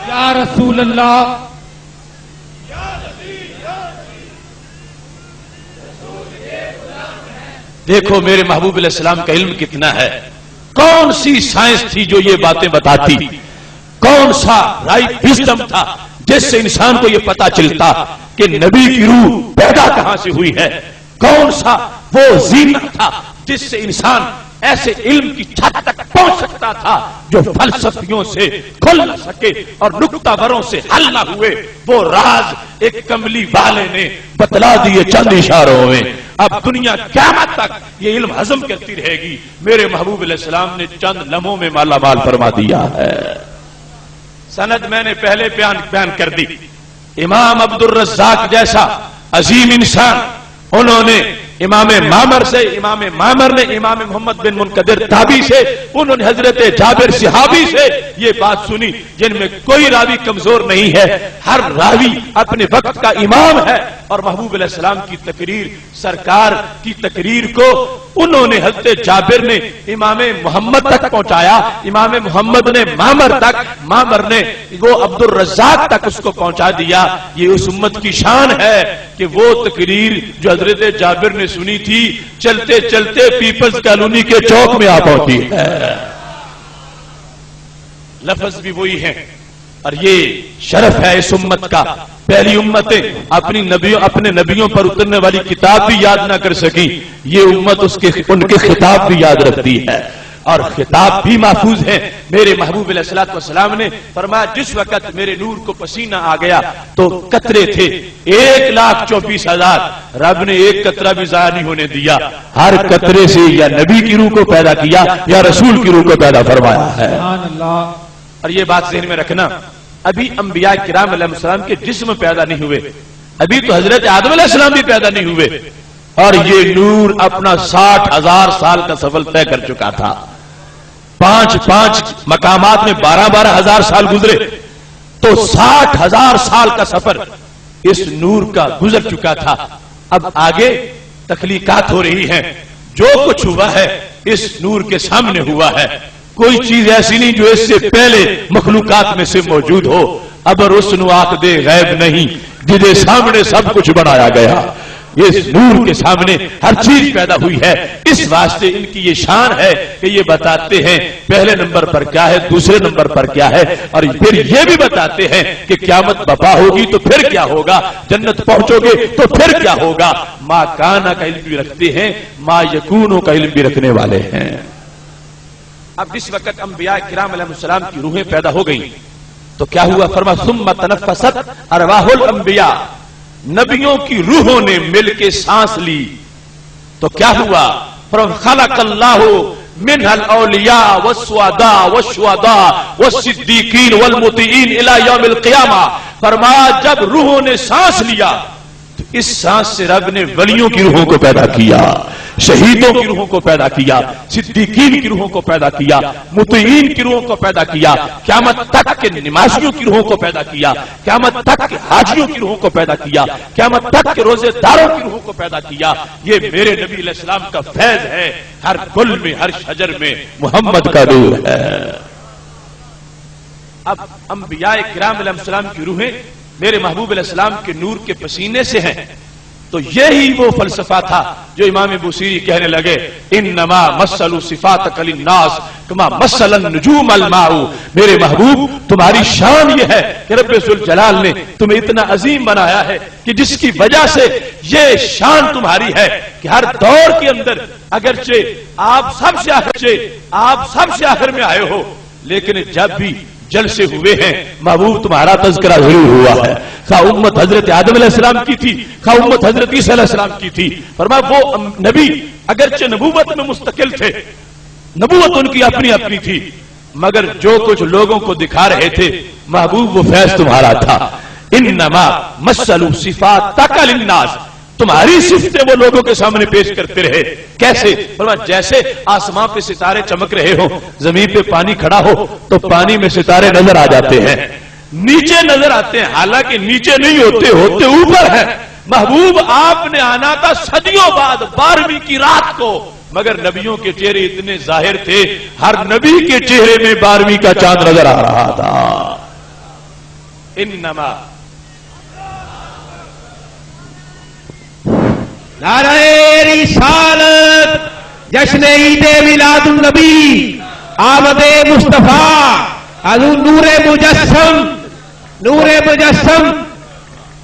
یا رسول اللہ.
دیکھو میرے محبوب علیہ السلام کا علم کتنا ہے. کون سی سائنس تھی جو یہ باتیں بتاتی؟ کون سا رائٹ وزڈم تھا جس سے انسان کو یہ پتا چلتا کہ نبی کی روح پیدا کہاں سے ہوئی ہے؟ کون سا وہ زینت تھا جس سے انسان ایسے علم کی چھت تک پہنچ سکتا تھا جو فلسفیوں سے کھل نہ سکے اور نکتہ وروں سے حل نہ ہوئے؟ وہ راز ایک کملی والے نے بتلا دیے چند اشاروں میں. اب دنیا قیامت تک یہ علم ہضم کرتی رہے گی. میرے محبوب علیہ السلام نے چند لمحوں میں مالا مال فرما دیا ہے. سند میں نے پہلے بیان کر دی. امام عبد الرزاق جیسا عظیم انسان، انہوں نے امام معمر نے امام محمد بن منقدر تابعی سے، انہوں نے حضرت جابر صحابی سے یہ بات سنی، جن میں کوئی راوی کمزور نہیں ہے، ہر راوی اپنے وقت کا امام ہے، اور محبوب علیہ السلام کی تقریر، سرکار کی تقریر کو انہوں نے حضرت جابر نے امام محمد تک پہنچایا، امام محمد نے معمر تک، معمر نے وہ عبد الرزاق تک اس کو پہنچا دیا۔ یہ اس امت کی شان ہے کہ وہ تقریر جو حضرت جابر نے سنی تھی چلتے چلتے پیپلز کالونی کے چوک میں آ پہنچی ہے، لفظ بھی وہی ہیں، اور یہ شرف ہے اس امت کا۔ پہلی امتیں اپنے نبیوں پر اترنے والی کتاب بھی یاد نہ کر سکیں، یہ امت ان کے خطاب بھی یاد رکھتی ہے، اور خطاب بھی محفوظ ہیں۔ میرے محبوب علیہ الصلوۃ والسلام نے فرمایا جس وقت میرے نور کو پسینہ آ گیا تو قطرے تھے 1,24,000، رب نے ایک قطرہ بھی ضائع نہیں ہونے دیا، ہر قطرے سے یا نبی کی روح کو پیدا کیا یا رسول کی روح کو پیدا فرمایا ہے۔
سبحان اللہ۔
اور یہ بات ذہن میں رکھنا، ابھی انبیاء کرام علیہ السلام کے جسم پیدا نہیں ہوئے، ابھی تو حضرت آدم علیہ السلام بھی پیدا نہیں ہوئے، اور یہ نور اپنا 60,000 سال کا سفر طے کر چکا تھا، 5 مقامات میں 12 ہزار سال گزرے، تو 60,000 سال کا سفر اس نور کا گزر چکا تھا۔ اب آگے تخلیقات ہو رہی ہیں، جو کچھ ہوا ہے اس نور کے سامنے ہوا ہے، کوئی چیز ایسی نہیں جو اس سے پہلے مخلوقات میں سے موجود ہو۔ اب رسن آق دے غیب نہیں جدے سامنے سب کچھ بنایا گیا، اس نور کے سامنے ہر چیز پیدا ہوئی ہے۔ اس واسطے ان کی یہ شان ہے کہ یہ بتاتے ہیں پہلے نمبر پر کیا ہے، دوسرے نمبر پر کیا ہے، اور پھر یہ بھی بتاتے ہیں کہ قیامت بپا ہوگی تو پھر کیا ہوگا، جنت پہنچو گے تو پھر کیا ہوگا۔ ما کانا کا علم بھی رکھتے ہیں، ما یکونو کا علم بھی رکھنے والے ہیں۔ اب جس وقت انبیاء کرام علیہ السلام کی روحیں پیدا ہو گئیں تو کیا ہوا؟ فرمایا ثم تنفست ارواح الانبیاء، نبیوں کی روحوں نے مل کے سانس لی تو کیا ہوا؟ خلق اللہ منها الاولیاء والسعداء والشہداء والصدیقین والمطیعین الی یوم القیامہ۔ فرمایا جب روحوں نے سانس لیا تو اس سانس سے رب نے ولیوں کی روحوں کو پیدا کیا، شہیدوں کی روحوں کو پیدا کیا، صدیقین کی روحوں کو پیدا کیا، مطیعین کی روحوں کو پیدا کیا، قیامت تک کے نمازیوں کی روحوں کو پیدا کیا، قیامت تک کے حاجیوں کی روحوں کو پیدا کیا، قیامت تک کے روزے داروں کی روحوں کو پیدا کیا۔ یہ میرے نبی علیہ السلام کا فیض ہے، ہر گل میں ہر شجر میں محمد کا نور ہے۔ اب انبیاء کرام علیہ السلام کی روحیں میرے محبوب علیہ السلام کے نور کے پسینے سے ہیں، تو یہی وہ فلسفہ تھا جو امام بوصیری کہنے لگے انما مثل صفاتک للناس کما مثل النجوم الماء۔ میرے محبوب تمہاری شان یہ ہے کہ رب ذوالجلال نے تمہیں اتنا عظیم بنایا ہے کہ جس کی وجہ سے یہ شان تمہاری ہے کہ ہر دور کے اندر اگرچہ آپ سب سے آخر میں آئے ہو، لیکن جب بھی جلسے ہوئے ہیں محبوب تمہارا تذکرہ ضرور ہوا ہے، خواہ امت حضرت آدم علیہ السلام کی تھی، خواہ امت حضرت عیسیٰ علیہ السلام کی تھی۔ فرمایا وہ نبی اگرچہ نبوت میں مستقل تھے، نبوت ان کی اپنی اپنی تھی، مگر جو کچھ لوگوں کو دکھا رہے تھے محبوب وہ فیض تمہارا تھا۔ انما مثل صفاتک للناس، تمہاری صفتیں وہ لوگوں کے سامنے پیش کرتے رہے۔ کیسے؟ فرمایا جیسے آسمان پہ ستارے چمک رہے ہو، زمین پہ پانی کھڑا ہو تو پانی میں ستارے نظر آ جاتے ہیں، نیچے نظر آتے ہیں، حالانکہ نیچے نہیں ہوتے اوپر ہیں۔ محبوب آپ نے آنا تھا صدیوں بعد 12ویں کی رات کو، مگر نبیوں کے چہرے اتنے ظاہر تھے، ہر نبی کے چہرے میں 12ویں کا چاند نظر آ رہا تھا۔ انما
نعرہ رسالت، جشن عید میلاد النبی، آمد مصطفیٰ، حضور نور مجسم۔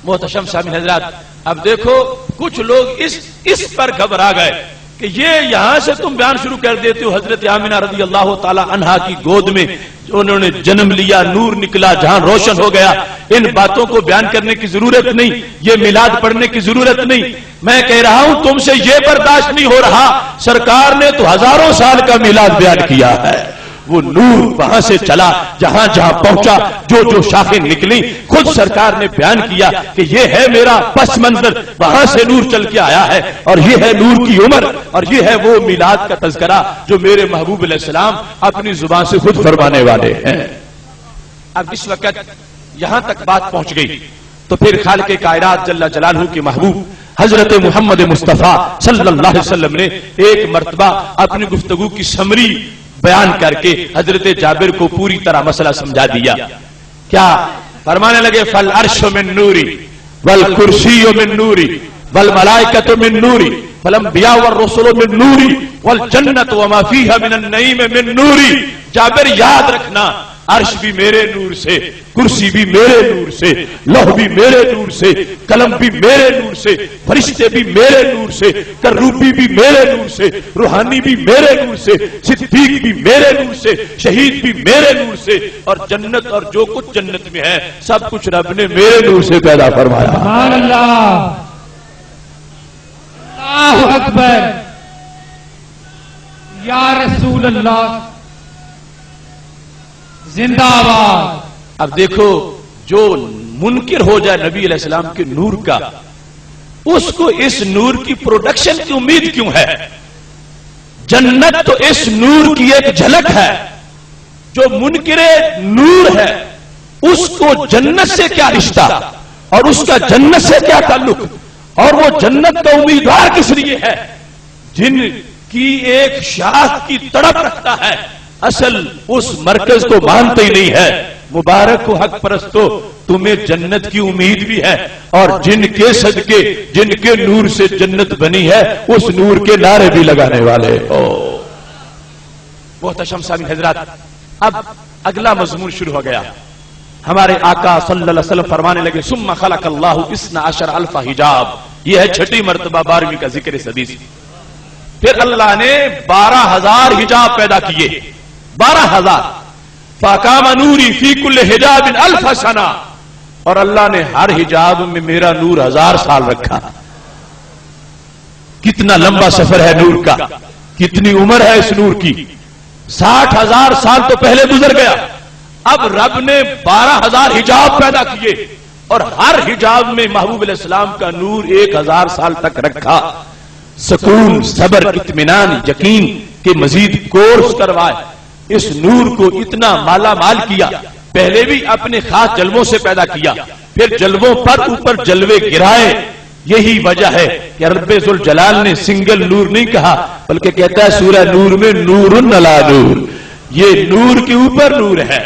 محتشم سامعین حضرات، اب دیکھو کچھ لوگ اس پر گھبرا گئے کہ یہ یہاں سے تم بیان شروع کر دیتے ہو حضرت آمنہ رضی اللہ تعالی عنہا کی گود میں انہوں نے جنم لیا، نور نکلا، جہاں روشن ہو گیا، ان باتوں کو بیان کرنے کی ضرورت نہیں، یہ میلاد پڑھنے کی ضرورت نہیں۔ میں کہہ رہا ہوں تم سے یہ برداشت نہیں ہو رہا، سرکار نے تو ہزاروں سال کا میلاد بیان کیا ہے، وہ نور وہاں سے چلا جہاں جہاں پہنچا، جو جو شاخیں نکلی خود سرکار نے بیان کیا کہ یہ ہے میرا پس منظر، وہاں سے نور چل کے آیا ہے، اور یہ ہے نور کی عمر، اور یہ ہے وہ میلاد کا تذکرہ جو میرے محبوب علیہ السلام اپنی زبان سے خود فرمانے والے ہیں۔ اب اس وقت یہاں تک بات پہنچ گئی تو پھر خالق کائنات جل جلالہ کے محبوب حضرت محمد مصطفیٰ صلی اللہ علیہ وسلم نے ایک مرتبہ اپنی گفتگو کی سمری بیان کر کے حضرت جابر کو پوری طرح مسئلہ سمجھا دیا۔ کیا فرمانے لگے؟ فالعرش من نوری والکرسی من نوری والملائکۃ من نوری والانبیاء والرسل من نوری والجنت وما فیہا من النعیم من نوری۔ جابر یاد رکھنا، عرش بھی میرے نور سے، کرسی بھی میرے نور سے، لوح بھی میرے نور سے، قلم بھی میرے نور سے، فرشتے بھی میرے نور سے، کروبی بھی میرے نور سے، روحانی بھی میرے نور سے، صدیق بھی میرے نور سے، شہید بھی میرے نور سے، اور جنت اور جو کچھ جنت میں ہے سب کچھ رب نے میرے نور سے پیدا فرمایا۔
سبحان اللہ، اللہ اکبر، یا رسول اللہ زندہ آباد۔
اب دیکھو، جو منکر ہو جائے نبی علیہ السلام کے نور کا، اس کو اس نور کی پروڈکشن کی امید کیوں ہے؟ جنت تو اس نور کی ایک جھلک ہے۔ جو منکر نور ہے اس کو جنت سے کیا رشتہ، اور اس کا جنت سے کیا تعلق، اور وہ جنت کا امیدوار کس لیے ہے؟ جن کی ایک شاخ کی تڑپ رکھتا ہے، اصل اس مرکز کو مانتے ہی نہیں ہے۔ مبارک ہو حق پرستو، تمہیں جنت کی امید بھی ہے، اور جن کے صدقے، جن کے نور سے جنت بنی ہے، اس نور کے نعرے بھی لگانے والے ہو۔ محتشم سامعین حضرات، اب اگلا مضمون شروع ہو گیا۔ ہمارے آقا صلی اللہ علیہ وسلم فرمانے لگے ثم خلق اللہ 12,000 حجاب۔ یہ ہے چھٹی مرتبہ 12ویں کا ذکر اس حدیث۔ پھر اللہ نے 12,000 حجاب پیدا کیے، 12,000۔ فَأَقَامَ نُورِي فِي كُلِّ حِجَابٍ 1000 سَنَةً، اور اللہ نے ہر حجاب میں میرا نور 1000 سال رکھا۔ کتنا لمبا سفر ہے نور کا، کتنی عمر ہے اس نور کی۔ 60,000 سال تو پہلے گزر گیا، اب رب نے 12,000 حجاب پیدا کیے، اور ہر حجاب میں محبوب علیہ السلام کا نور 1000 سال تک رکھا۔ سکون، صبر، اطمینان، یقین کے مزید کورس کروائے، اس نور کو اتنا مالا مال کیا۔ پہلے بھی اپنے خاص جلووں سے پیدا کیا، پھر جلووں پر اوپر جلوے گرائے۔ یہی وجہ ہے کہ رب ذوالجلال نے سنگل نور نہیں کہا، بلکہ کہتا ہے سورہ نور میں نور علی نور، یہ نور کے اوپر نور ہے۔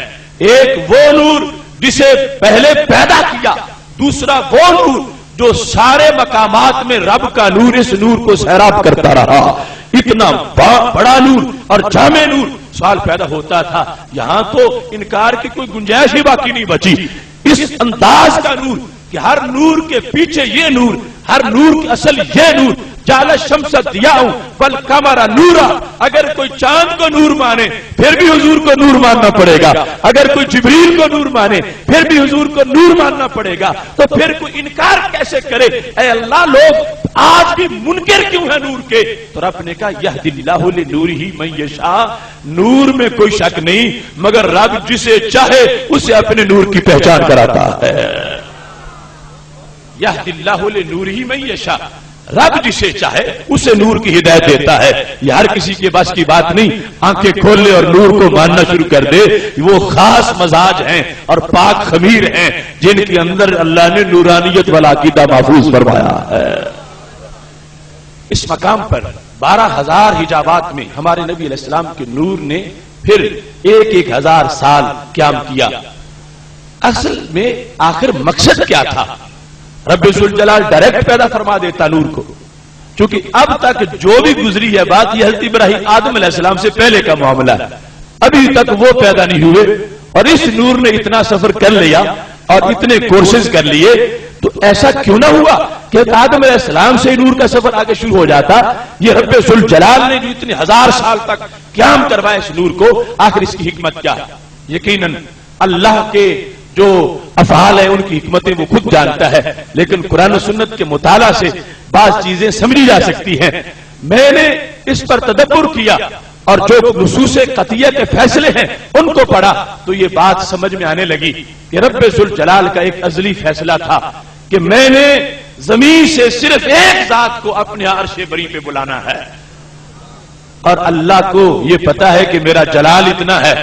ایک وہ نور جسے پہلے پیدا کیا، دوسرا وہ نور جو سارے مقامات میں رب کا نور اس نور کو سیراب کرتا رہا۔ اتنا بڑا نور اور جامع نور۔ سوال پیدا ہوتا تھا، یہاں تو انکار کی کوئی گنجائش ہی باقی نہیں بچی۔ اس انداز کا نور کہ ہر نور کے پیچھے یہ نور، ہر نور کی اصل یہ نور، جعل الشمس ضیاء والقمر نورا۔ اگر کوئی چاند کو نور مانے پھر بھی حضور کو نور ماننا پڑے گا، اگر کوئی جبریل کو نور مانے پھر بھی حضور کو نور ماننا پڑے گا، تو پھر کوئی انکار کیسے کرے؟ اے اللہ، لوگ آج بھی منکر کیوں ہیں نور کے؟ تو رب نے کہا یہدی اللہ لنورہ من یشاء، نور میں کوئی شک نہیں، مگر رب جسے چاہے اسے اپنے نور کی پہچان کراتا ہے۔ یہدی اللہ لنورہ من یشاء، رب جسے چاہے اسے نور کی ہدایت دیتا ہے۔ یہ ہر کسی کے بس کی بات نہیں، آنکھیں کھول لے اور نور کو ماننا شروع کر دے۔ وہ خاص مزاج ہیں اور پاک خمیر ہیں جن کے اندر اللہ نے نورانیت والا عقیدہ محفوظ فرمایا ہے۔ اس مقام پر 12,000 حجابات میں ہمارے نبی علیہ السلام کے نور نے پھر 1,000 سال قیام کیا۔ اصل میں آخر مقصد کیا تھا؟ رب ذوالجلال ڈائریکٹ پیدا فرما دیتا نور کو، چونکہ اب تک جو بھی گزری ہے بات یہ حضرت ابراہیم آدم علیہ السلام سے پہلے کا معاملہ ہے، ابھی تک وہ پیدا نہیں ہوئے، اور اس نور نے اتنا سفر کر لیا اور اتنے کورسز کر لیے، تو ایسا کیوں نہ ہوا کہ آدم علیہ السلام سے نور کا سفر آگے شروع ہو جاتا؟ یہ رب ذوالجلال نے جو اتنے 1000 سال تک قیام کروایا اس نور کو، آخر اس کی حکمت کیا ہے؟ یقیناً اللہ کے جو افعال ہیں ان کی حکمتیں وہ خود جانتا ہے، لیکن قرآن و سنت کے مطالعہ سے بعض چیزیں سمجھی جا سکتی ہیں۔ میں نے اس پر تدبر کیا اور جو نصوص قطعیہ کے فیصلے ہیں ان کو پڑھا تو یہ بات سمجھ میں آنے لگی کہ رب ذوالجلال کا ایک ازلی فیصلہ تھا کہ میں نے زمین سے صرف ایک ذات کو اپنے عرش بری پہ بلانا ہے، اور اللہ کو یہ پتا ہے کہ میرا جلال اتنا ہے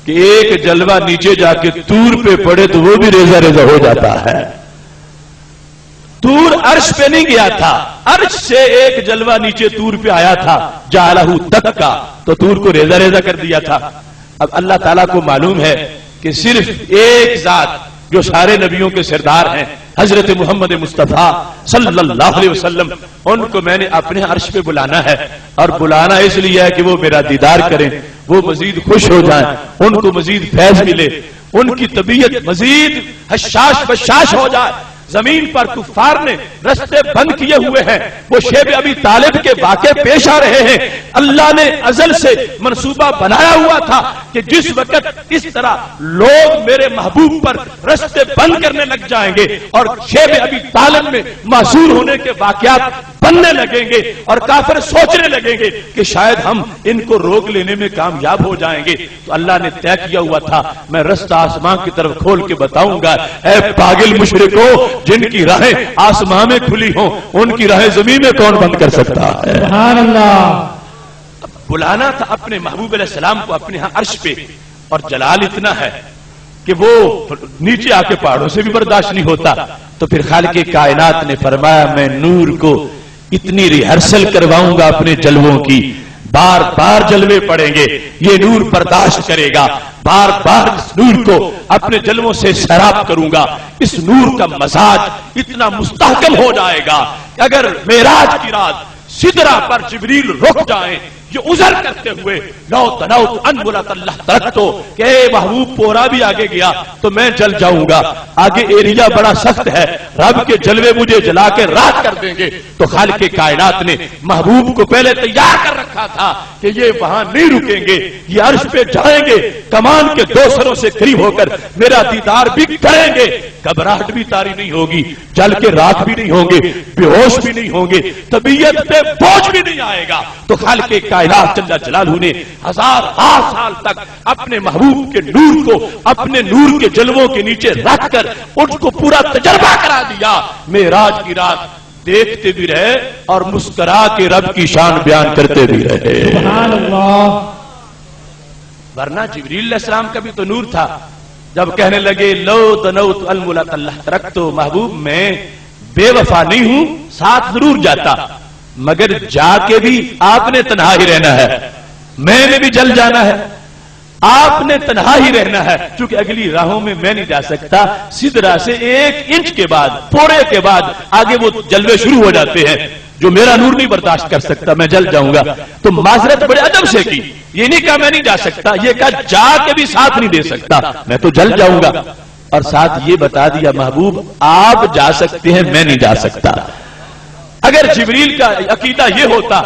کہ ایک جلوہ نیچے جا کے طور پہ پڑے تو وہ بھی ریزہ ریزہ ہو جاتا ہے۔ طور عرش پہ نہیں گیا تھا، عرش سے ایک جلوہ نیچے طور پہ آیا تھا، جعلہ دکا، تو طور کو ریزہ ریزہ کر دیا تھا۔ اب اللہ تعالیٰ کو معلوم ہے کہ صرف ایک ذات جو سارے نبیوں کے سردار ہیں، حضرت محمد مصطفیٰ صلی اللہ علیہ وسلم، ان کو میں نے اپنے عرش پہ بلانا ہے، اور بلانا اس لیے ہے کہ وہ میرا دیدار کریں، وہ مزید خوش ہو جائیں، ان کو مزید فیض ملے، ان کی طبیعت مزید حشاش بشاش ہو جائے۔ زمین پر کفار نے رستے بند کیے ہوئے ہیں، وہ شیب ابی طالب کے واقعے پیش آ رہے ہیں۔ اللہ نے ازل سے منصوبہ بنایا ہوا تھا کہ جس وقت اس طرح لوگ میرے محبوب پر رستے بند کرنے لگ جائیں گے اور شیب ابی طالب میں معصور ہونے کے واقعات بننے لگیں گے اور کافر سوچنے لگیں گے کہ شاید ہم ان کو روک لینے میں کامیاب ہو جائیں گے، تو اللہ نے طے کیا ہوا تھا میں رستہ آسمان کی طرف کھول کے بتاؤں گا۔ اے پاگل مشرکو، جن کی راہیں آسمان میں کھلی ہوں ان کی راہیں زمین میں کون بند کر سکتا ہے؟
سبحان اللہ۔
بلانا تھا اپنے محبوب علیہ السلام کو اپنے ہاں عرش پہ، اور جلال اتنا ہے کہ وہ نیچے آ کے پہاڑوں سے بھی برداشت نہیں ہوتا، تو پھر خالق کائنات نے فرمایا میں نور کو اتنی ریہرسل کرواؤں گا اپنے جلووں کی، بار بار جلوے پڑیں گے، یہ نور برداشت کرے گا، بار بار اس نور کو اپنے جلووں سے سیراب کروں گا، اس نور کا مزاج اتنا مستحکم ہو جائے گا کہ اگر معراج کی رات سدرہ پر جبریل رک جائیں یہ عذر کرتے ہوئے لو تنوت ان بلت اللہ ترکتو کہ اے محبوب پورا بھی آگے گیا تو میں جل جاؤں گا، آگے ایریا بڑا سخت ہے، رب کے جلوے مجھے جلا کے راکھ کر دیں گے، تو خالق کائنات نے محبوب کو پہلے تیار کر رکھا تھا کہ یہ وہاں نہیں رکیں گے، یہ عرش پہ جائیں گے، کمان کے دو سروں سے قریب ہو کر میرا دیدار بھی کریں گے، گھبراہٹ بھی طاری نہیں ہوگی، جل کے راکھ بھی نہیں ہوں گے، بے ہوش بھی نہیں ہوں گے، طبیعت پہ بوجھ بھی نہیں آئے گا۔ تو خالق کائنات جل جلالہ نے 1000 سال تک اپنے محبوب کے نور کو اپنے نور کے جلووں کے نیچے رکھ کر ان کو پورا تجربہ کرا دیا۔ معراج کی رات دیکھتے بھی رہے اور مسکرا کے رب کی شان بیان کرتے بھی رہے۔
سبحان اللہ۔
ورنہ جبریل علیہ السلام کا بھی تو نور تھا، جب کہنے لگے لو دنوت الملت اللہ ترکتو، محبوب میں بے وفا نہیں ہوں، ساتھ ضرور جاتا، مگر جا کے بھی آپ نے تنہا ہی رہنا ہے، میں نے بھی جل جانا ہے، آپ نے تنہا ہی رہنا ہے، چونکہ اگلی راہوں میں میں نہیں جا سکتا، سدرہ سے 1 انچ کے بعد پورے کے بعد آگے وہ جلوے شروع ہو جاتے ہیں جو میرا نور نہیں برداشت کر سکتا، میں جل جاؤں گا۔ تو معذرت بڑے ادب سے کی، یہ نہیں کہا میں نہیں جا سکتا، یہ کہا جا کے بھی ساتھ نہیں دے سکتا، میں تو جل جاؤں گا، اور ساتھ یہ بتا دیا محبوب آپ جا سکتے ہیں میں نہیں جا سکتا۔ اگر جبریل کا عقیدہ یہ ہوتا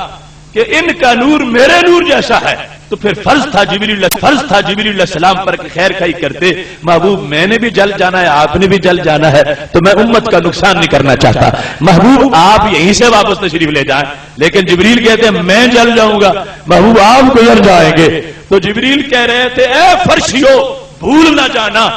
کہ ان کا نور میرے نور جیسا ہے تو پھر فرض تھا جبریل علیہ السلام پر خیر خائی کرتے، محبوب میں نے بھی جل جانا ہے، آپ نے بھی جل جانا ہے، تو میں امت کا نقصان نہیں کرنا چاہتا، محبوب آپ یہیں سے واپس تشریف لے جائیں، لیکن جبریل کہتے ہیں میں جل جاؤں گا، محبوب آپ گزر جائیں گے۔ تو جبریل کہہ رہے تھے اے فرشیو بھول نہ جانا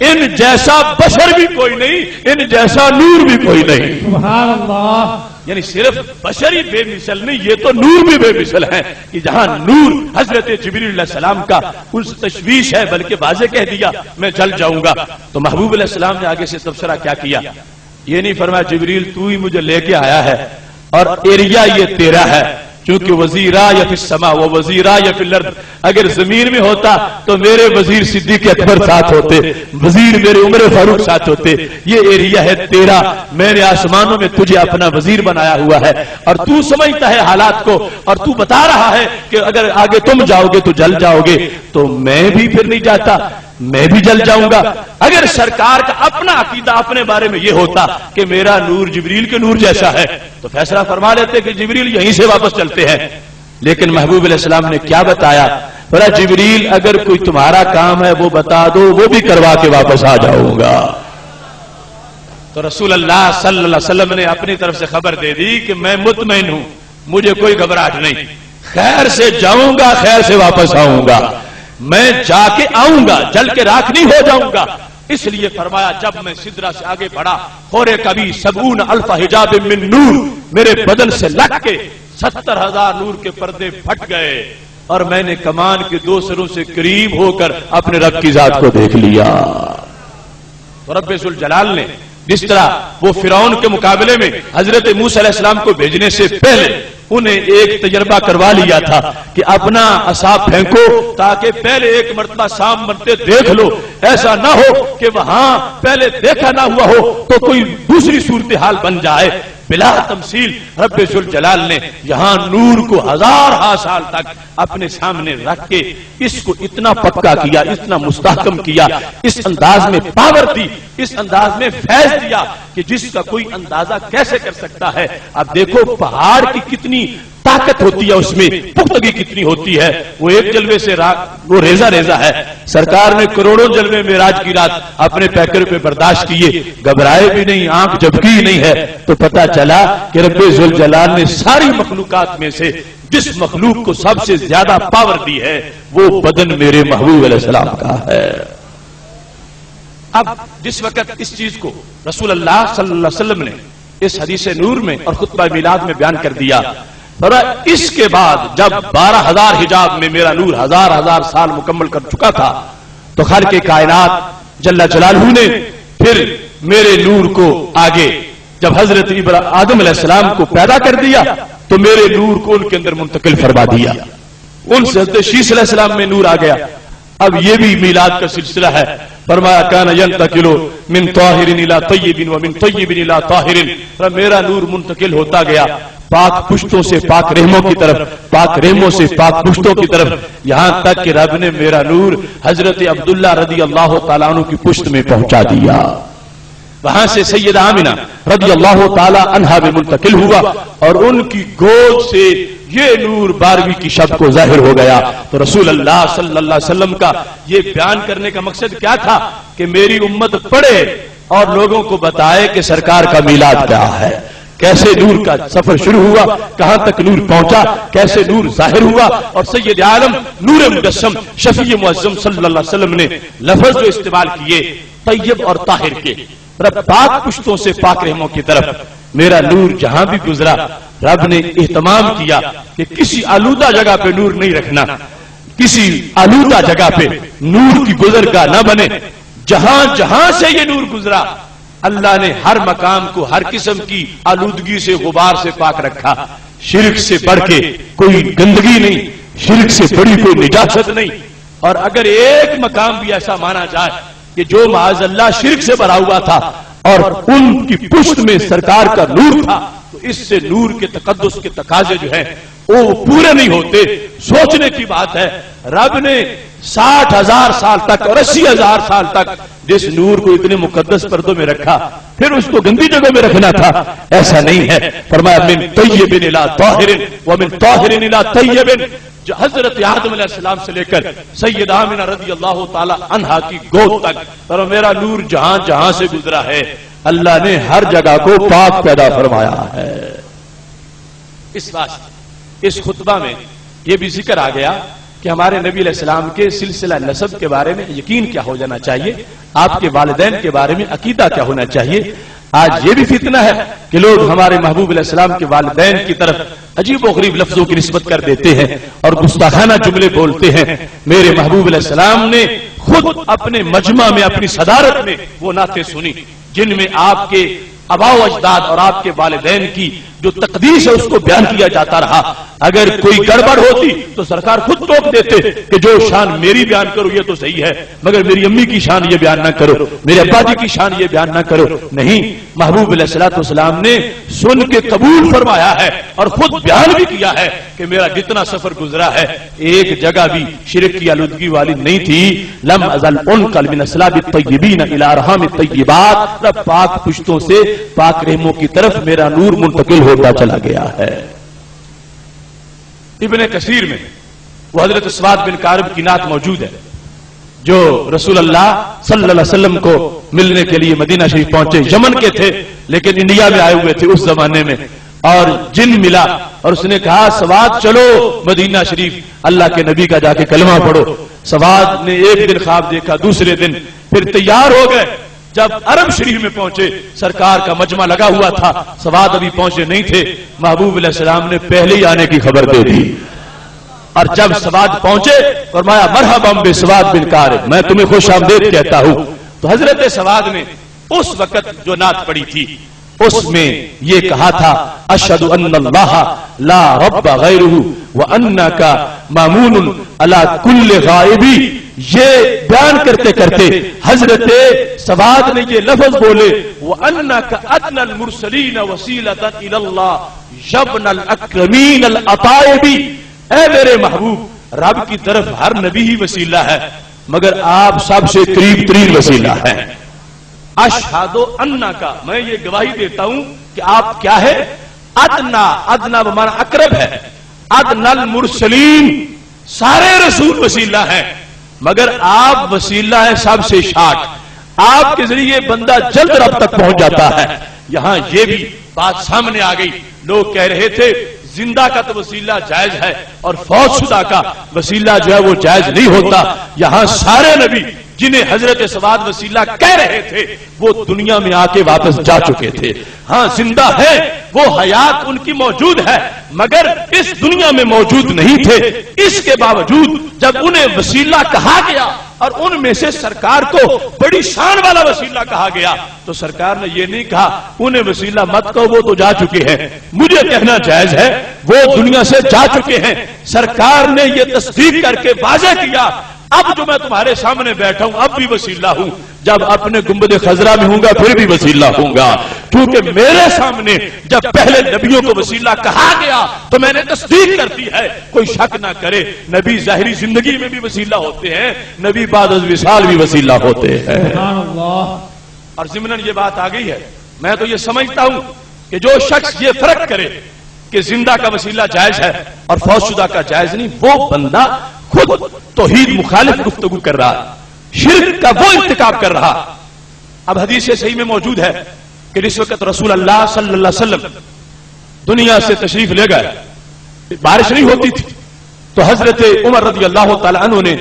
ان جیسا بشر بھی کوئی نہیں، ان جیسا نور بھی کوئی نہیں۔
سبحان اللہ۔
یعنی صرف بشر ہی بے مثل نہیں، یہ تو نور بھی بے مثل ہے کہ جہاں نور حضرت جبریل علیہ السلام کا اس تشویش ہے بلکہ واضح کہہ دیا میں جل جاؤں گا۔ تو محبوب علیہ السلام نے آگے سے تبصرہ کیا کیا، یہ نہیں فرمایا جبریل تو ہی مجھے لے کے آیا ہے اور ایریا یہ تیرا ہے، چونکہ وزیرا یا فی السماء و وزیرا یا فی الارض، اگر زمین میں ہوتا تو میرے وزیر صدیق اکبر ساتھ ہوتے، وزیر میرے عمر فاروق ساتھ ہوتے، یہ ایریا ہے تیرا، میں نے آسمانوں میں تجھے اپنا وزیر بنایا ہوا ہے اور تو سمجھتا ہے حالات کو اور تو بتا رہا ہے کہ اگر آگے تم جاؤ گے تو جل جاؤ گے، تو میں بھی پھر نہیں جاتا، میں بھی جل جاؤں گا۔ اگر سرکار کا اپنا عقیدہ اپنے بارے میں یہ ہوتا کہ میرا نور جبریل کے نور جیسا ہے تو فیصلہ فرما لیتے کہ جبریل یہیں سے واپس چلتے ہیں، لیکن محبوب علیہ السلام نے کیا بتایا، بولا جبریل اگر کوئی تمہارا کام ہے وہ بتا دو، وہ بھی کروا کے واپس آ جاؤں گا۔ تو رسول اللہ صلی اللہ علیہ وسلم نے اپنی طرف سے خبر دے دی کہ میں مطمئن ہوں، مجھے کوئی گھبراہٹ نہیں، خیر سے جاؤں گا، خیر سے واپس آؤں گا، میں جا کے آؤں گا، جل کے راکھ نہیں ہو جاؤں گا۔ اس لیے فرمایا جب میں سدرہ سے آگے بڑھا، خورے کبھی 70,000 حجاب من نور، میرے بدن سے لگ کے 70,000 نور کے پردے پھٹ گئے، اور میں نے کمان کے 2 سروں سے قریب ہو کر اپنے رب کی ذات کو دیکھ لیا۔ تو رب ذوالجلال نے جس طرح وہ فرعون کے مقابلے میں حضرت موسیٰ علیہ السلام کو بھیجنے سے پہلے انہیں ایک تجربہ کروا لیا تھا کہ اپنا عصا پھینکو تاکہ پہلے ایک مرتبہ سام بنتے دیکھ لو، ایسا نہ ہو کہ وہاں پہلے دیکھا نہ ہوا ہو تو کوئی دوسری صورتحال بن جائے۔ بلا تمثیل رب ذوالجلال نے یہاں نور کو 1000 سال تک اپنے سامنے رکھ کے اس کو اتنا پکا کیا، اتنا مستحکم کیا، اس انداز میں پاور دی، اس انداز میں فیض دیا کہ جس کا کوئی اندازہ کیسے کر سکتا ہے۔ اب دیکھو پہاڑ کی کتنی طاقت ہوتی ہے، اس میں پختگی کتنی ہوتی ہے، وہ ایک جلوے سے وہ ریزہ ریزہ ہے۔ سرکار نے کروڑوں جلوے معراج کی رات اپنے پیکر پہ برداشت کیے، گھبرائے بھی نہیں، آنکھ جھپکی ہی نہیں ہے، تو پتا چلا کہ رب ذوالجلال نے ساری مخلوقات میں سے جس مخلوق کو سب سے زیادہ پاور دی ہے وہ بدن میرے محبوب علیہ السلام کا ہے۔ اب جس وقت اس چیز کو رسول اللہ صلی اللہ علیہ وسلم نے اس حدیث نور میں اور خطبہ میلاد میں بیان کر دیا، اس کے بعد جب 12,000 حجاب میں میرا نور 1000 سال مکمل کر چکا تھا تو خالق کائنات جل جلالہ نے پھر میرے نور کو آگے جب حضرت آدم علیہ السلام کو پیدا کر دیا تو میرے نور کو ان کے اندر منتقل فرما دیا، ان سے حضرت شیس علیہ السلام میں نور آ گیا۔ اب یہ بھی میلاد کا سلسلہ ہے، فرمایا کان ینتقل من طاہر الی طیب ومن طیب الی طاہر، میرا نور منتقل ہوتا گیا پاک پشتوں سے پاک رحموں کی طرف، پاک رحموں سے پاک پشتوں کی طرف، یہاں تک کہ رب نے میرا نور حضرت عبداللہ رضی اللہ تعالیٰ عنہ کی پشت میں پہنچا دیا۔ وہاں سے سیدہ آمنہ رضی اللہ تعالیٰ عنہا میں منتقل ہوا اور ان کی گود سے یہ نور 12ویں کی شب کو ظاہر ہو گیا۔ تو رسول اللہ صلی اللہ علیہ وسلم کا یہ بیان کرنے کا مقصد کیا تھا کہ میری امت پڑھے اور لوگوں کو بتائے کہ سرکار کا میلاد کیا ہے، کیسے نور کا سفر شروع ہوا، کہاں تک نور پہنچا، کیسے نور ظاہر ہوا، اور سید عالم نور مجسم شفیع معظم صلی اللہ علیہ وسلم نے لفظ جو استعمال کیے طیب اور طاہر کے، رب پاک پشتوں سے پاک رحموں کی طرف میرا نور جہاں بھی گزرا رب نے اہتمام کیا کہ کسی آلودہ جگہ پہ نور نہیں رکھنا، کسی آلودہ جگہ پہ نور کی گزرگاہ نہ بنے، جہاں جہاں سے یہ نور گزرا اللہ نے ہر مقام کو ہر قسم کی آلودگی سے غبار سے پاک رکھا، شرک سے بڑھ کے کوئی گندگی نہیں، شرک سے بڑی کوئی نجاست نہیں، اور اگر ایک مقام بھی ایسا مانا جائے کہ جو معاذ اللہ شرک سے بھرا ہوا تھا اور ان کی پشت میں سرکار کا نور تھا تو اس سے نور کے تقدس کے تقاضے جو ہیں وہ پورے نہیں ہوتے۔ سوچنے کی بات ہے رب نے 60,000 سال تک اور 80,000 سال تک جس نور کو اتنے مقدس پردوں میں رکھا پھر اس کو گندی جگہ میں رکھنا تھا، ایسا نہیں ہے۔ فرمایا من طیب الی طاہر ومن طاہر الی طیب، جو حضرت آدم علیہ السلام سے لے کر سیدہ آمنہ رضی اللہ تعالی عنہا کی گود تک اور میرا نور جہاں جہاں سے گزرا ہے اللہ نے ہر جگہ کو پاک پیدا فرمایا ہے۔ اس واسطے اس خطبہ میں یہ بھی ذکر آ گیا کہ ہمارے نبی علیہ السلام کے سلسلہ نسب کے بارے میں یقین کیا ہو جانا چاہیے، آپ کے والدین کے بارے میں عقیدہ کیا ہونا چاہیے۔ آج یہ بھی فتنہ ہے کہ لوگ ہمارے محبوب علیہ السلام کے والدین کی طرف عجیب و غریب لفظوں کی نسبت کر دیتے ہیں اور گستاخانہ جملے بولتے ہیں۔ میرے محبوب علیہ السلام نے خود اپنے مجمع میں اپنی صدارت میں وہ نعتیں سنی جن میں آپ کے آباء و اجداد اور آپ کے والدین کی جو تقدیس ہے اس کو بیان کیا جاتا رہا۔ اگر کوئی گڑبڑ ہوتی تو سرکار خود ٹوک دیتے کہ جو شان میری بیان کرو یہ تو صحیح ہے مگر میری امی کی شان یہ بیان نہ کرو، میرے ابا جی کی شان یہ بیان نہ کرو۔ نہیں، محبوب علیہ الصلوۃ والسلام نے سن کے قبول فرمایا ہے اور خود بیان بھی کیا ہے کہ میرا جتنا سفر گزرا ہے ایک جگہ بھی شرک کی آلودگی والی نہیں تھی۔ لم ازل انقل من اسلاب الطیبین الی ارحام الطیبات، پاک پشتوں سے پاک رحموں کی طرف میرا نور منتقل ہوتا چلا گیا ہے۔ ابن کثیر میں وہ حضرت سواد بن کارب کی نعت موجود ہے جو رسول اللہ صلی اللہ علیہ وسلم کو ملنے کے لیے مدینہ شریف پہنچے، یمن کے تھے لیکن انڈیا میں آئے ہوئے تھے اس زمانے میں، اور جن ملا اور اس نے کہا سواد چلو مدینہ شریف اللہ کے نبی کا جا کے کلمہ پڑھو. سواد نے ایک دن خواب دیکھا, دوسرے دن پھر تیار ہو گئے. جب عرب شریف میں پہنچے سرکار کا مجمع لگا ہوا تھا, سواد ابھی پہنچے نہیں تھے. محبوب علیہ السلام نے پہلے ہی آنے کی خبر دے دی اور جب سواد پہنچے فرمایا مرحبا بسواد بن کارب, میں تمہیں خوش آمدید کہتا ہوں. تو حضرت سواد نے اس وقت جو نعت پڑھی تھی اس میں یہ کہا تھا اشہد ان اللہ لا رب غیرہ وانک مامون علی کل غائبی. یہ بیان کرتے کرتے حضرت سواد نے یہ لفظ بولے وانک ادنى المرسلین وسیلۃ الی اللہ یبن الاکرمین العطائبی. اے میرے محبوب رب کی طرف ہر نبی ہی وسیلہ ہے مگر آپ سب سے قریب ترین وسیلہ ہے. اشہد انا کا میں یہ گواہی دیتا ہوں کہ آپ کیا ہے ادنا. ادنا بمعنی اقرب ہے. ادنا المرسلین سارے رسول وسیلہ ہیں مگر آپ وسیلہ ہے سب سے شاٹ. آپ کے ذریعے بندہ جلد رب تک پہنچ جاتا ہے. یہاں یہ بھی بات سامنے آ گئی. لوگ کہہ رہے تھے زندہ کا تو وسیلہ جائز ہے اور فوت شدہ کا وسیلہ جو ہے وہ جائز نہیں ہوتا. یہاں سارے نبی جنہیں حضرت سواد وسیلہ کہہ رہے تھے وہ دنیا میں آ کے واپس جا چکے تھے. ہاں زندہ ہے, وہ حیات ان کی موجود ہے مگر اس دنیا میں موجود نہیں تھے. اس کے باوجود جب انہیں وسیلہ کہا گیا اور ان میں سے سرکار کو بڑی شان والا وسیلہ کہا گیا تو سرکار نے یہ نہیں کہا انہیں وسیلہ مت کہو وہ تو جا چکے ہیں, مجھے کہنا جائز ہے وہ دنیا سے جا چکے ہیں. سرکار نے یہ تصدیق کر کے واضح کیا اب جو میں تمہارے سامنے بیٹھا ہوں اب بھی وسیلہ ہوں, جب اپنے گنبد خضرا میں ہوں گا پھر بھی وسیلہ ہوں گا. کیونکہ میرے سامنے جب پہلے نبیوں کو وسیلہ کہا گیا تو میں نے تصدیق کر دی ہے. کوئی شک نہ کرے نبی ظاہری زندگی میں بھی وسیلہ ہوتے ہیں, نبی بعد از وصال بھی وسیلہ ہوتے ہیں.
سبحان اللہ.
اور ضمناً یہ بات آ گئی ہے. میں تو یہ سمجھتا ہوں کہ جو شخص یہ فرق کرے کہ زندہ کا وسیلہ جائز ہے اور فوت شدہ کا جائز نہیں, وہ بندہ خود توحید مخالف گفتگو کر رہا, شرک کا وہ ارتکاب کر رہا. اب حدیث صحیح میں موجود ہے کہ اس وقت رسول اللہ صلی اللہ علیہ وسلم دنیا سے تشریف لے گئے, بارش نہیں ہوتی تھی تو حضرت عمر رضی اللہ تعالی عنہ نے